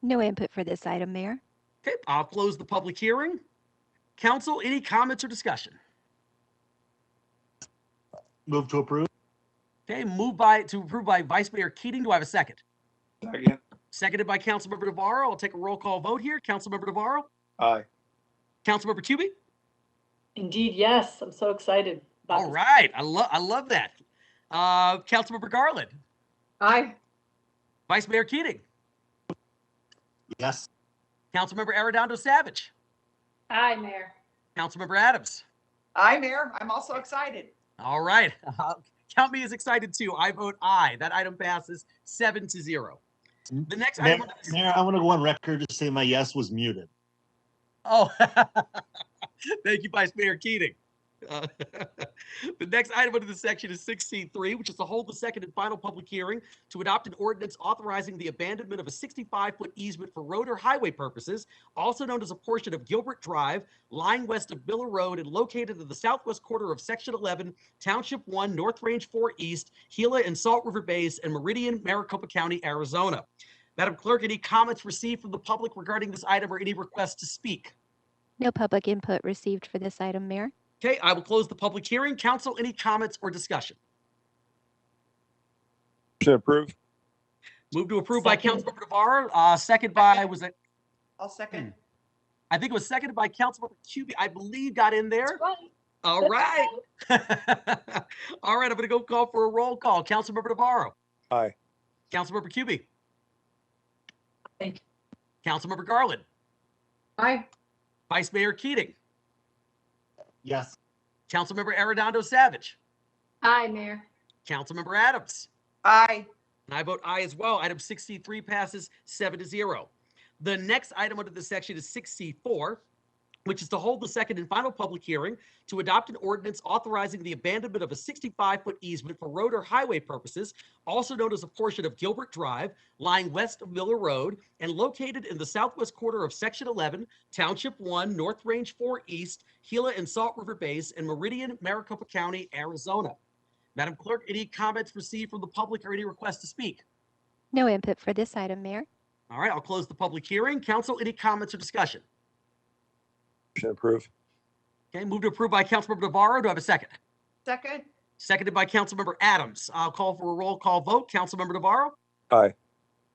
No input for this item, Mayor. Okay, I'll close the public hearing. Council, any comments or discussion? Move to approve. Okay, to approve by Vice Mayor Keating. Do I have a second? Second. Seconded by Councilmember Navarro. I'll take a roll call vote here. Councilmember Navarro. Aye. Councilmember Cubie. Indeed, yes. I'm so excited about All this. right, I love that. Councilmember Garland. Aye. Vice Mayor Keating. Yes. Councilmember Arredondo Savage. Aye, Mayor. Councilmember Adams. Aye, Mayor. I'm also excited. All right. Count me as excited too. I vote aye. That item passes 7-0. The next Mayor, item. Mayor, I want to go on record to say my yes was muted. Oh, thank you, Vice Mayor Keating. The next item under the section is 6C3, which is to hold the second and final public hearing to adopt an ordinance authorizing the abandonment of a 65-foot easement for road or highway purposes, also known as a portion of Gilbert Drive, lying west of Miller Road and located in the southwest quarter of Section 11, Township 1, North Range 4 East, Gila and Salt River Base, and Meridian, Maricopa County, Arizona. Madam Clerk, any comments received from the public regarding this item or any requests to speak? No public input received for this item, Mayor. Okay, I will close the public hearing. Council, any comments or discussion? Should approve. Move to approve by Second. Councilmember Navarro, second by, I'll second. I think it was seconded by Councilmember Cubie, I believe got in there. That's right. All right. All right, I'm going to go call for a roll call. Councilmember Navarro. Aye. Councilmember Cubie. Aye. Councilmember Garland. Aye. Vice Mayor Keating. Yes. Councilmember Arredondo Savage. Aye, Mayor. Councilmember Adams. Aye. And I vote aye as well. Item 63 passes 7-0. The next item under this section is 6C4, which is to hold the second and final public hearing to adopt an ordinance authorizing the abandonment of a 65-foot easement for road or highway purposes, also known as a portion of Gilbert Drive, lying west of Miller Road and located in the southwest quarter of Section 11, Township 1, North Range 4 East, Gila and Salt River Base, and Meridian, Maricopa County, Arizona. Madam Clerk, any comments received from the public or any requests to speak? No input for this item, Mayor. All right, I'll close the public hearing. Council, any comments or discussion? Should approve. Okay, moved to approve by Councilmember Navarro. Do I have a second? Second. Seconded by Councilmember Adams. I'll call for a roll call vote. Councilmember Navarro, Aye.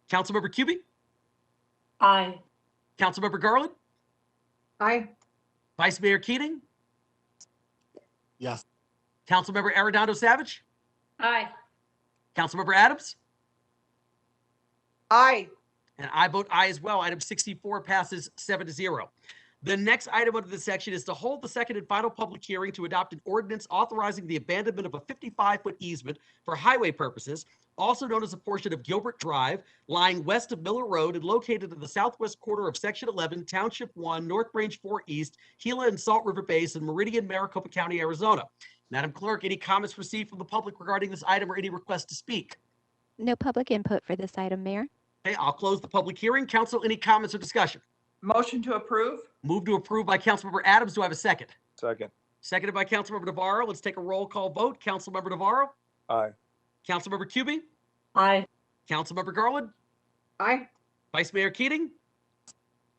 Councilmember Cubie, Aye. Councilmember Garland, Aye. Vice Mayor Keating, Yes. Councilmember Arredondo Savage, Aye. Councilmember Adams, Aye. and I vote aye as well. Item 64 passes 7-0. The next item under this section is to hold the second and final public hearing to adopt an ordinance authorizing the abandonment of a 55-foot easement for highway purposes, also known as a portion of Gilbert Drive, lying west of Miller Road and located in the southwest quarter of Section 11, Township 1, North Range 4 East, Gila and Salt River Basin, Meridian, Maricopa County, Arizona. Madam Clerk, any comments received from the public regarding this item or any requests to speak? No public input for this item, Mayor. Okay, I'll close the public hearing. Council, any comments or discussion? Motion to approve. Move to approve by Councilmember Adams. Do I have a second? Second. Seconded by Councilmember Navarro. Let's take a roll call vote. Councilmember Navarro, Aye. Councilmember Cubie, Aye. Councilmember Garland, Aye. Vice Mayor Keating,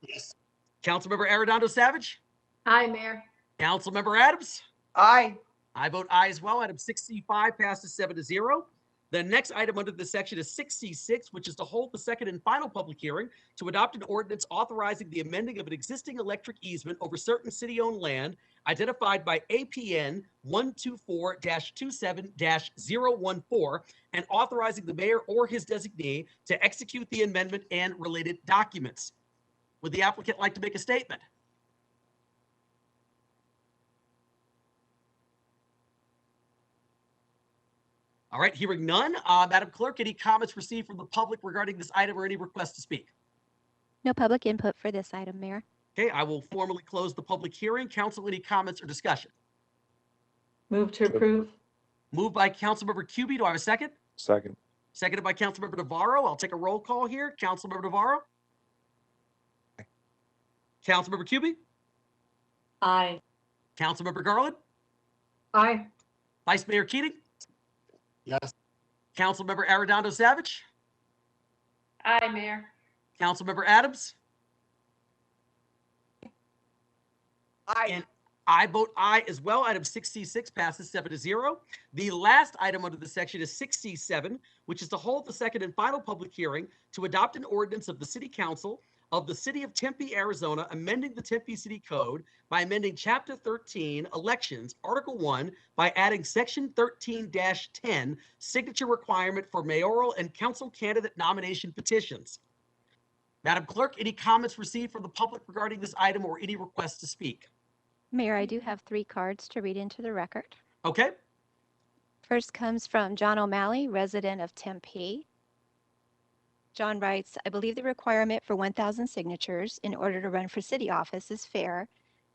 Yes. Councilmember Arredondo Savage, Aye, Mayor. Councilmember Adams. Aye. I vote aye as well. Item 65 passes 7-0. The next item under this section is 66, which is to hold the second and final public hearing to adopt an ordinance authorizing the amending of an existing electric easement over certain city-owned land identified by APN 124-27-014 and authorizing the mayor or his designee to execute the amendment and related documents. Would the applicant like to make a statement? All right, hearing none. Madam Clerk, any comments received from the public regarding this item or any requests to speak? No public input for this item, Mayor. Okay, I will formally close the public hearing. Council, any comments or discussion? Move to approve. Moved by Councilmember Cubie. Do I have a second? Second. Seconded by Councilmember Navarro. I'll take a roll call here. Councilmember Navarro? Councilmember Cubie? Aye. Councilmember Garland? Aye. Vice Mayor Keating? Yes. Councilmember Arredondo Savage? Aye, Mayor. Councilmember Adams? Aye. And I vote aye as well. Item 66 passes 7-0. The last item under the section is 67, which is to hold the second and final public hearing to adopt an ordinance of the City Council of the City of Tempe, Arizona, amending the Tempe City Code by amending Chapter 13, Elections, Article 1, by adding Section 13-10, signature requirement for mayoral and council candidate nomination petitions. Madam Clerk, any comments received from the public regarding this item or any requests to speak? Mayor, I do have 3 cards to read into the record. Okay. First comes from John O'Malley, resident of Tempe. John writes, I believe the requirement for 1,000 signatures in order to run for city office is fair.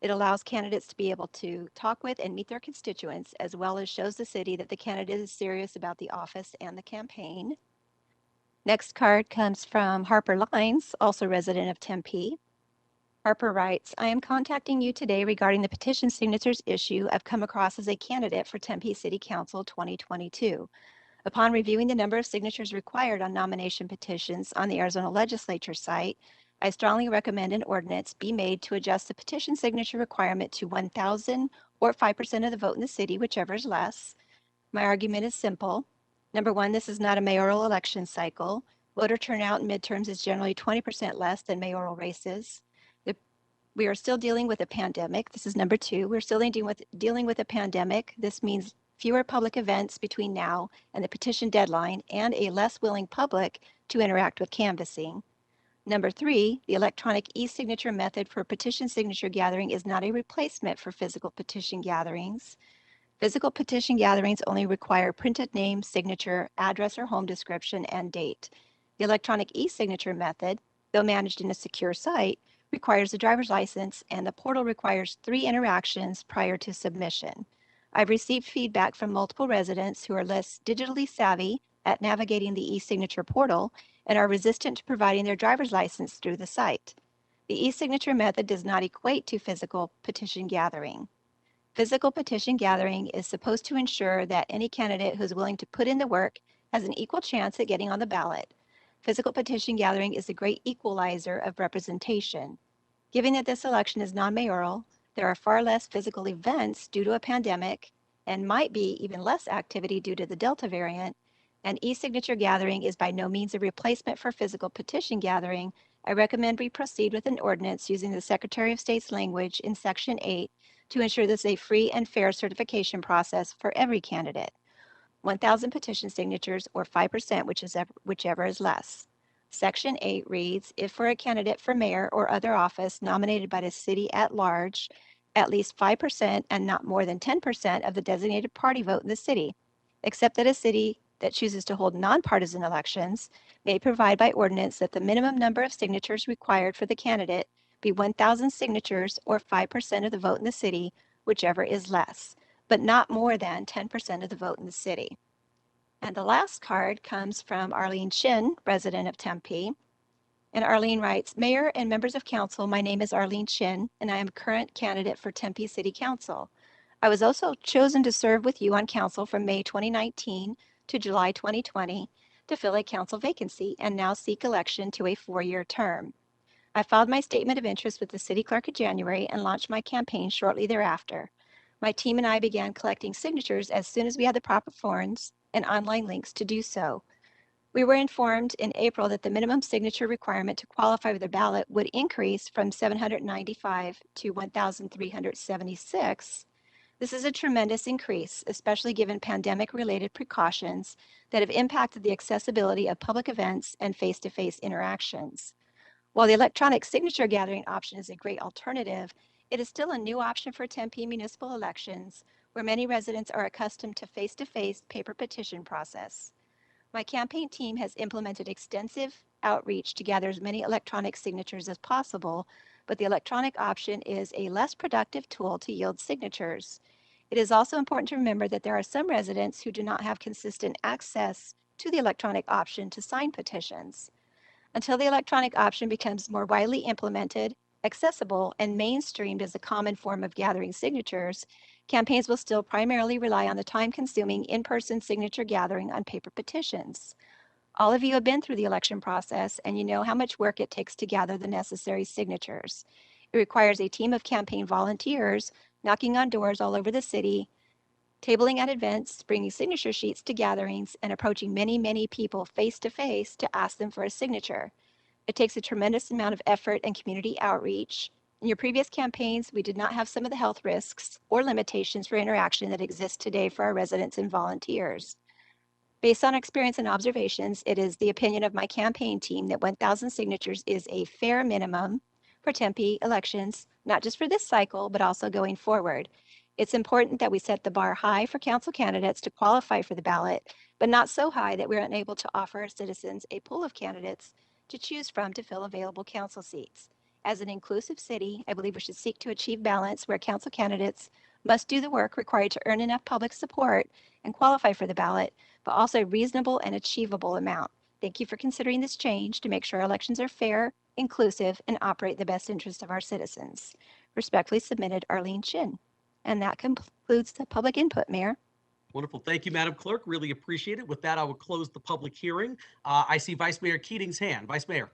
It allows candidates to be able to talk with and meet their constituents, as well as shows the city that the candidate is serious about the office and the campaign. Next card comes from Harper Lines, also resident of Tempe. Harper writes, I am contacting you today regarding the petition signatures issue I've come across as a candidate for Tempe City Council 2022. Upon reviewing the number of signatures required on nomination petitions on the Arizona Legislature site, I strongly recommend an ordinance be made to adjust the petition signature requirement to 1,000 or 5% of the vote in the city, whichever is less. My argument is simple. Number one, this is not a mayoral election cycle. Voter turnout in midterms is generally 20% less than mayoral races. We are still dealing with a pandemic. This is number two. We're still dealing with a pandemic. This means fewer public events between now and the petition deadline and a less willing public to interact with canvassing. Number three, the electronic e-signature method for petition signature gathering is not a replacement for physical petition gatherings. Physical petition gatherings only require printed name, signature, address or home description, and date. The electronic e-signature method, though managed in a secure site, requires a driver's license, and the portal requires 3 interactions prior to submission. I've received feedback from multiple residents who are less digitally savvy at navigating the e-signature portal and are resistant to providing their driver's license through the site. The e-signature method does not equate to physical petition gathering. Physical petition gathering is supposed to ensure that any candidate who is willing to put in the work has an equal chance at getting on the ballot. Physical petition gathering is a great equalizer of representation. Given that this election is non-mayoral, there are far less physical events due to a pandemic and might be even less activity due to the Delta variant, and e-signature gathering is by no means a replacement for physical petition gathering, I recommend we proceed with an ordinance using the Secretary of State's language in Section 8 to ensure this is a free and fair certification process for every candidate. 1,000 petition signatures or 5%, whichever is less. Section 8 reads, if for a candidate for mayor or other office nominated by the city at large, at least 5% and not more than 10% of the designated party vote in the city, except that a city that chooses to hold nonpartisan elections may provide by ordinance that the minimum number of signatures required for the candidate be 1,000 signatures or 5% of the vote in the city, whichever is less, but not more than 10% of the vote in the city. And the last card comes from Arlene Shin, resident of Tempe. And Arlene writes, Mayor and members of council, my name is Arlene Shin, and I am a current candidate for Tempe City Council. I was also chosen to serve with you on council from May 2019 to July 2020 to fill a council vacancy and now seek election to a 4-year term. I filed my statement of interest with the city clerk in January and launched my campaign shortly thereafter. My team and I began collecting signatures as soon as we had the proper forms and online links to do so. We were informed in April that the minimum signature requirement to qualify for the ballot would increase from 795 to 1,376. This is a tremendous increase, especially given pandemic-related precautions that have impacted the accessibility of public events and face-to-face interactions. While the electronic signature gathering option is a great alternative, it is still a new option for Tempe municipal elections, where many residents are accustomed to face-to-face paper petition process. My campaign team has implemented extensive outreach to gather as many electronic signatures as possible, but the electronic option is a less productive tool to yield signatures. It is also important to remember that there are some residents who do not have consistent access to the electronic option to sign petitions. Until the electronic option becomes more widely implemented, accessible, and mainstreamed as a common form of gathering signatures, campaigns will still primarily rely on the time-consuming in-person signature gathering on paper petitions. All of you have been through the election process, and you know how much work it takes to gather the necessary signatures. It requires a team of campaign volunteers knocking on doors all over the city, tabling at events, bringing signature sheets to gatherings, and approaching many, many people face-to-face to ask them for a signature. It takes a tremendous amount of effort and community outreach. In your previous campaigns, we did not have some of the health risks or limitations for interaction that exist today for our residents and volunteers. Based on experience and observations, it is the opinion of my campaign team that 1,000 signatures is a fair minimum for Tempe elections, not just for this cycle, but also going forward. It's important that we set the bar high for council candidates to qualify for the ballot, but not so high that we're unable to offer our citizens a pool of candidates to choose from to fill available council seats. As an inclusive city, I believe we should seek to achieve balance where council candidates must do the work required to earn enough public support and qualify for the ballot, but also a reasonable and achievable amount. Thank you for considering this change to make sure our elections are fair, inclusive, and operate in the best interest of our citizens. Respectfully submitted, Arlene Shin. And that concludes the public input, Mayor. Wonderful. Thank you, Madam Clerk. Really appreciate it. With that, I will close the public hearing. I see Vice Mayor Keating's hand. Vice Mayor.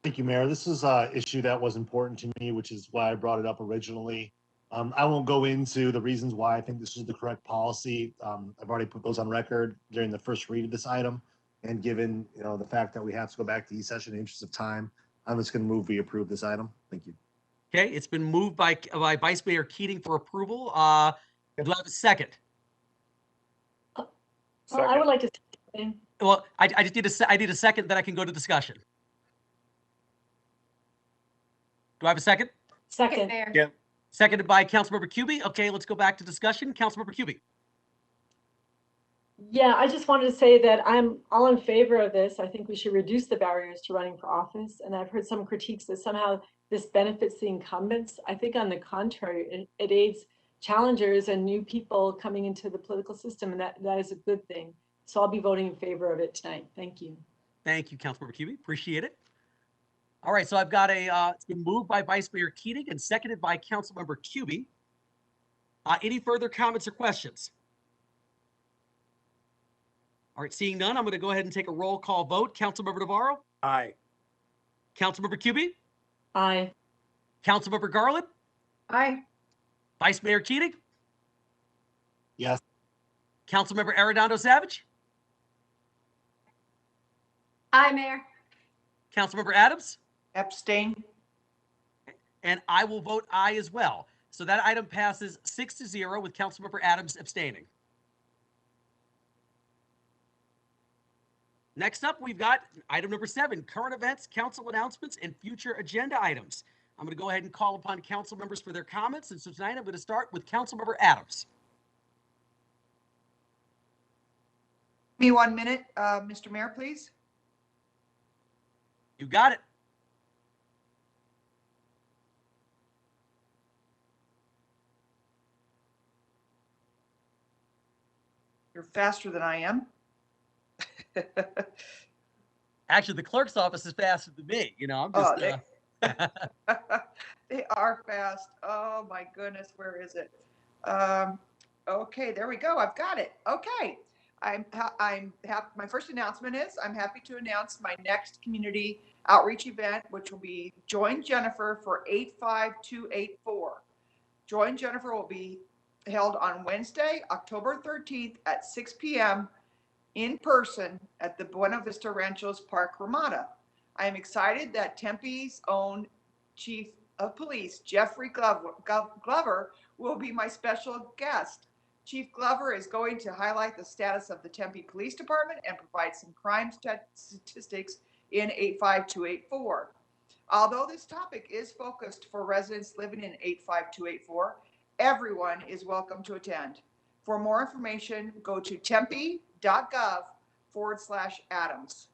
Thank you, Mayor. This is an issue that was important to me, which is why I brought it up originally. I won't go into the reasons why I think this is the correct policy. I've already put those on record during the first read of this item. And given the fact that we have to go back to e-session in the interest of time, I'm just going to move we approve this item. Thank you. Okay, it's been moved by Vice Mayor Keating for approval. Do I have a second? Well, I would like to say something. Well, I just need I need a second, then I can go to discussion. Do I have a second? Second. Yeah. Seconded by Councilmember Cubie. Okay, let's go back to discussion. Councilmember Cubie. Yeah, I just wanted to say that I'm all in favor of this. I think we should reduce the barriers to running for office. And I've heard some critiques that somehow this benefits the incumbents. I think on the contrary, it aids challengers and new people coming into the political system, and that is a good thing. So I'll be voting in favor of it tonight. Thank you. Thank you, Councilmember Cubie. Appreciate it. All right, so I've got it's been moved by Vice Mayor Keating and seconded by Councilmember Cubie. Any further comments or questions? All right, seeing none, I'm going to go ahead and take a roll call vote. Councilmember Navarro? Aye. Councilmember Cubie? Aye. Councilmember Garland? Aye. Vice Mayor Keating, Yes. Councilmember Arredondo Savage, Aye, Mayor. Councilmember Adams, Abstain. and I will vote aye as well. So that item passes 6-0 with Councilmember Adams abstaining. Next up, we've got item number 7, current events, council announcements, and future agenda items. I'm going to go ahead and call upon council members for their comments. And so tonight I'm going to start with Councilmember Adams. Give me 1 minute, Mr. Mayor, please. You got it. You're faster than I am. Actually, the clerk's office is faster than me. You know, I'm just. They are fast. Oh my goodness, where is it? Okay, there we go. I've got it. Okay. My first announcement is I'm happy to announce my next community outreach event, which will be Join Jennifer for 85284. Join Jennifer will be held on Wednesday, October 13th at 6 p.m. in person at the Buena Vista Ranchos Park Ramada. I am excited that Tempe's own Chief of Police, Jeffrey Glover, will be my special guest. Chief Glover is going to highlight the status of the Tempe Police Department and provide some crime statistics in 85284. Although this topic is focused for residents living in 85284, everyone is welcome to attend. For more information, go to tempe.gov/Adams.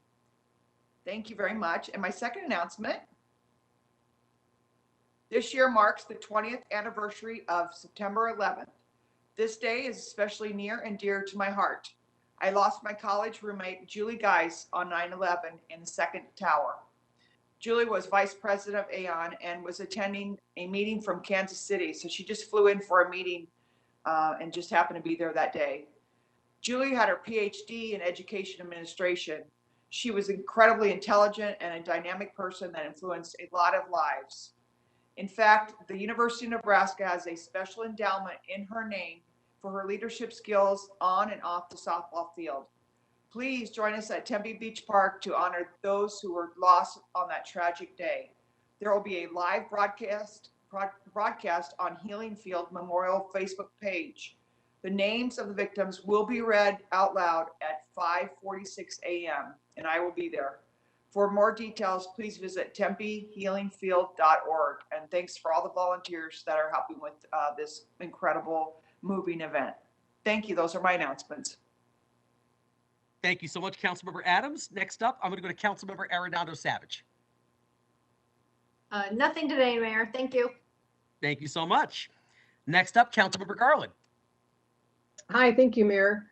Thank you very much. And my second announcement, this year marks the 20th anniversary of September 11th. This day is especially near and dear to my heart. I lost my college roommate, Julie Geis, on 9/11 in the second tower. Julie was vice president of AON and was attending a meeting from Kansas City. So she just flew in for a meeting and just happened to be there that day. Julie had her PhD in education administration. She was incredibly intelligent and a dynamic person that influenced a lot of lives. In fact, the University of Nebraska has a special endowment in her name for her leadership skills on and off the softball field. Please join us at Tempe Beach Park to honor those who were lost on that tragic day. There will be a live broadcast on Healing Field Memorial Facebook page. The names of the victims will be read out loud at 5:46 a.m. and I will be there. For more details, please visit tempehealingfield.org. And thanks for all the volunteers that are helping with this incredible moving event. Thank you. Those are my announcements. Thank you so much, Councilmember Adams. Next up, I'm going to go to Councilmember Arredondo Savage. Nothing today, Mayor. Thank you. Thank you so much. Next up, Councilmember Garland. Hi, thank you, Mayor.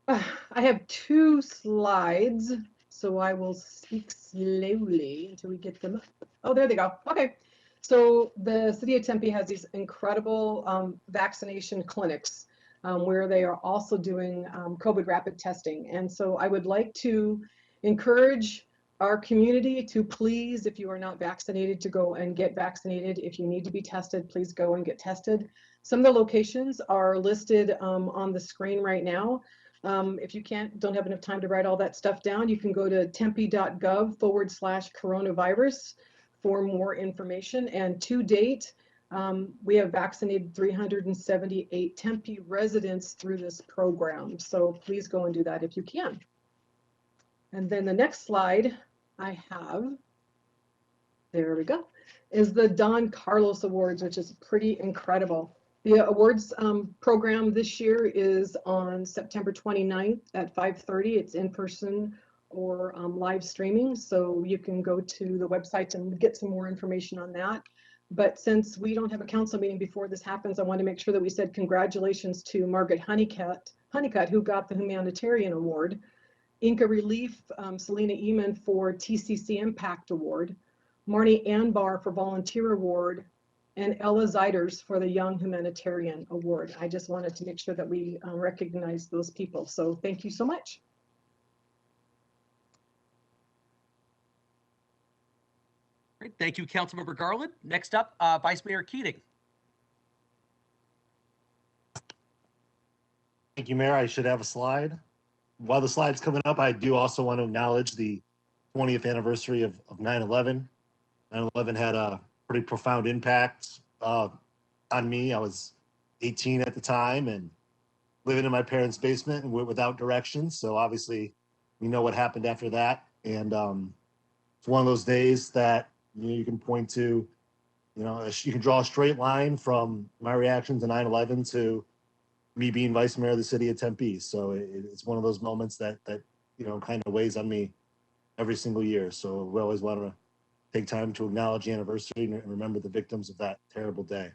I have 2 slides, so I will speak slowly until we get them up. Oh, there they go. Okay. So the city of Tempe has these incredible vaccination clinics where they are also doing COVID rapid testing. And so I would like to encourage our community to please, if you are not vaccinated, to go and get vaccinated. If you need to be tested, please go and get tested. Some of the locations are listed on the screen right now. If you don't have enough time to write all that stuff down, you can go to tempe.gov/coronavirus for more information. And to date, we have vaccinated 378 Tempe residents through this program. So please go and do that if you can. And then the next slide I have, there we go, is the Don Carlos Awards, which is pretty incredible. The awards program this year is on September 29th at 5:30. It's in person or live streaming. So you can go to the website and get some more information on that. But since we don't have a council meeting before this happens, I want to make sure that we said congratulations to Margaret Honeycutt, who got the Humanitarian Award, Inca Relief, Selena Eman for TCC Impact Award, Marnie Anbar for Volunteer Award, and Ella Zeiders for the Young Humanitarian Award. I just wanted to make sure that we recognize those people. So thank you so much. Great. Thank you, Councilmember Garland. Next up, Vice Mayor Keating. Thank you, Mayor. I should have a slide. While the slide's coming up, I do also want to acknowledge the 20th anniversary of 9/11. 9/11 had a pretty profound impact on me. I was 18 at the time and living in my parents' basement and without directions. So obviously, we know what happened after that. And it's one of those days that you can point to, you can draw a straight line from my reaction to 9/11 to me being vice mayor of the city of Tempe. So it's one of those moments that kind of weighs on me every single year. So we always want to take time to acknowledge the anniversary and remember the victims of that terrible day.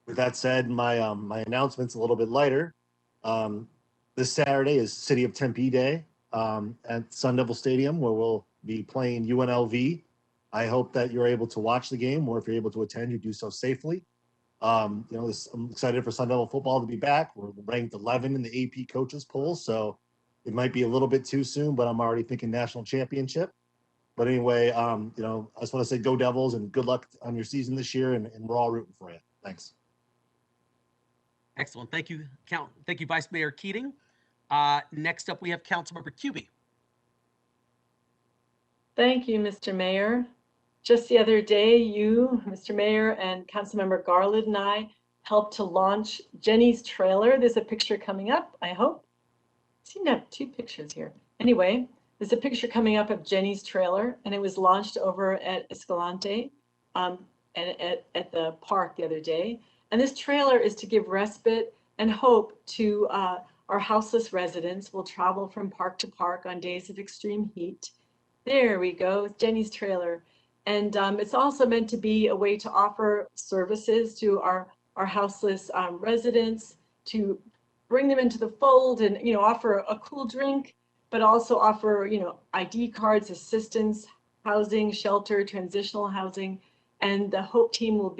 With that said, my my announcement's a little bit lighter. This Saturday is City of Tempe Day at Sun Devil Stadium, where we'll be playing UNLV. I hope that you're able to watch the game, or if you're able to attend, you do so safely. I'm excited for Sun Devil football to be back. We're ranked 11 in the AP coaches poll, so it might be a little bit too soon, but I'm already thinking national championship. But anyway, I just want to say go Devils and good luck on your season this year, and we're all rooting for you. Thanks. Excellent. Thank you, Thank you, Vice Mayor Keating. Next up, we have Councilmember Cubie. Thank you, Mr. Mayor. Just the other day, you, Mr. Mayor, and Councilmember Garland and I helped to launch Jenny's trailer. There's a picture coming up, I hope. I seem to have two pictures here. Anyway, there's a picture coming up of Jenny's trailer, and it was launched over at Escalante and at the park the other day. And this trailer is to give respite and hope to our houseless residents. Will travel from park to park on days of extreme heat. There we go, it's Jenny's trailer. And it's also meant to be a way to offer services to our houseless residents, to bring them into the fold and, offer a cool drink, but also offer, ID cards, assistance, housing, shelter, transitional housing. And the Hope team will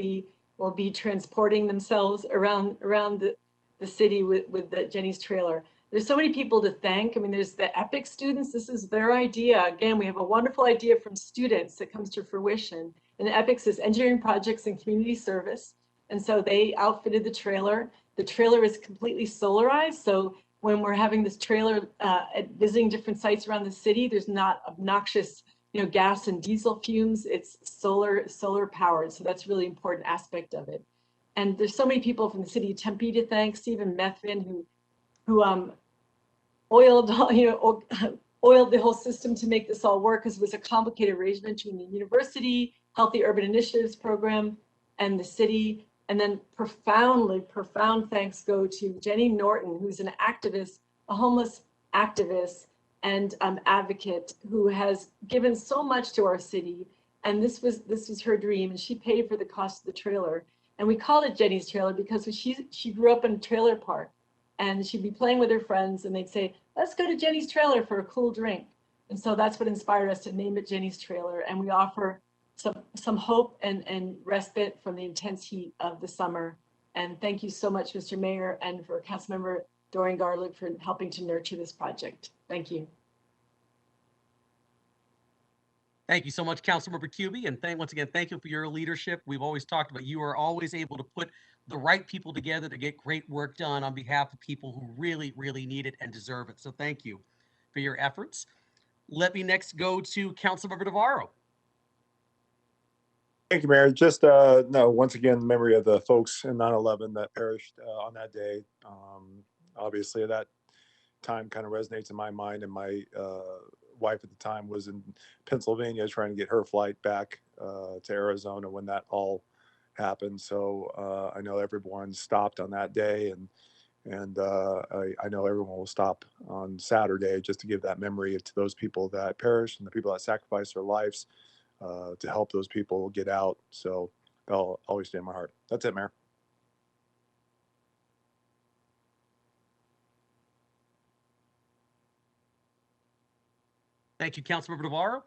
be transporting themselves around the city with the Jenny's trailer. There's so many people to thank. I mean, there's the EPIC students. This is their idea. Again, we have a wonderful idea from students that comes to fruition. And the EPICS is Engineering Projects and Community Service. And so they outfitted the trailer. The trailer is completely solarized. So when we're having this trailer at visiting different sites around the city, there's not obnoxious, gas and diesel fumes. It's solar powered. So that's a really important aspect of it. And there's so many people from the city of Tempe to thank. Stephen Methvin, who oiled the whole system to make this all work, because it was a complicated arrangement between the university, Healthy Urban Initiatives program, and the city. And then profound thanks go to Jenny Norton, who's an activist, a homeless activist and advocate, who has given so much to our city. And this was her dream, and she paid for the cost of the trailer. And we called it Jenny's trailer because she grew up in a trailer park. And she'd be playing with her friends and they'd say, let's go to Jenny's trailer for a cool drink. And so that's what inspired us to name it Jenny's trailer. And we offer some hope and respite from the intense heat of the summer. And thank you so much, Mr. Mayor, and for Councilmember Dorian Garland for helping to nurture this project. Thank you. Thank you so much, Councilmember Cubie. And once again, thank you for your leadership. We've always talked about you are always able to put the right people together to get great work done on behalf of people who really, really need it and deserve it. So thank you for your efforts. Let me next go to Councilmember Navarro. Thank you, Mayor. Just once again, memory of the folks in 9/11 that perished on that day. Obviously, that time kind of resonates in my mind, and my wife at the time was in Pennsylvania trying to get her flight back to Arizona when that all happened. So I know everyone stopped on that day, and I know everyone will stop on Saturday just to give that memory to those people that perished and the people that sacrificed their lives to help those people get out. So they'll always stay in my heart. That's it, Mayor. Thank you, Councilmember Navarro.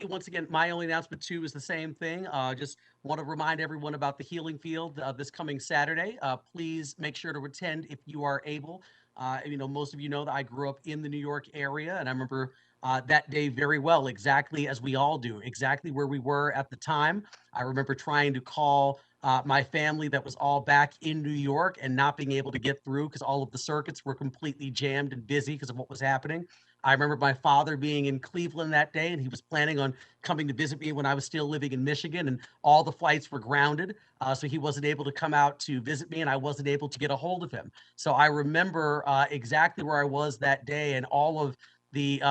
Once again, my only announcement too is the same thing. Just want to remind everyone about the Healing Field this coming Saturday. Please make sure to attend if you are able. Most of you know that I grew up in the New York area, and I remember that day very well, exactly as we all do, exactly where we were at the time. I remember trying to call my family that was all back in New York and not being able to get through because all of the circuits were completely jammed and busy because of what was happening. I remember my father being in Cleveland that day, and he was planning on coming to visit me when I was still living in Michigan, and all the flights were grounded. So he wasn't able to come out to visit me, and I wasn't able to get a hold of him. So I remember exactly where I was that day and all of the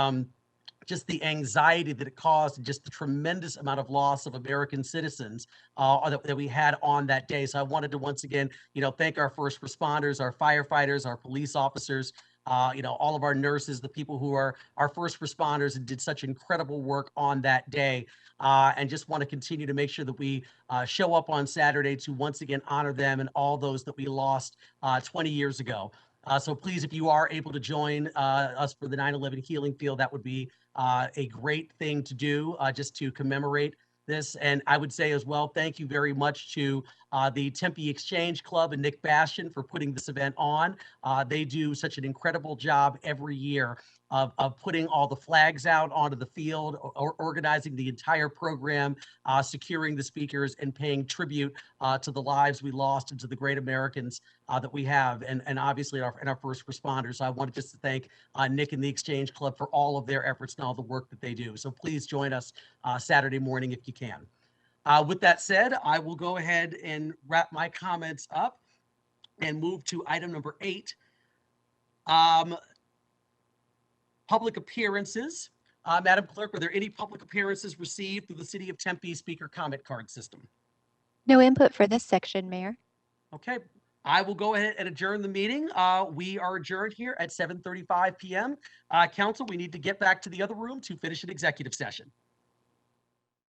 just the anxiety that it caused and just the tremendous amount of loss of American citizens that we had on that day. So I wanted to once again, thank our first responders, our firefighters, our police officers, all of our nurses, the people who are our first responders and did such incredible work on that day. And just want to continue to make sure that we show up on Saturday to once again honor them and all those that we lost 20 years ago. So please, if you are able to join us for the 9/11 Healing Field, that would be a great thing to do just to commemorate this. And I would say as well, thank you very much to the Tempe Exchange Club and Nick Bastian for putting this event on. They do such an incredible job every year of putting all the flags out onto the field, or organizing the entire program, securing the speakers, and paying tribute to the lives we lost and to the great Americans that we have, and obviously our first responders. So I wanted just to thank Nick and the Exchange Club for all of their efforts and all the work that they do. So please join us Saturday morning if you can. With that said, I will go ahead and wrap my comments up and move to item number 8. Public appearances. Madam Clerk, were there any public appearances received through the City of Tempe speaker comment card system? No input for this section, Mayor. Okay, I will go ahead and adjourn the meeting. We are adjourned here at 7:35 p.m. Council, we need to get back to the other room to finish an executive session.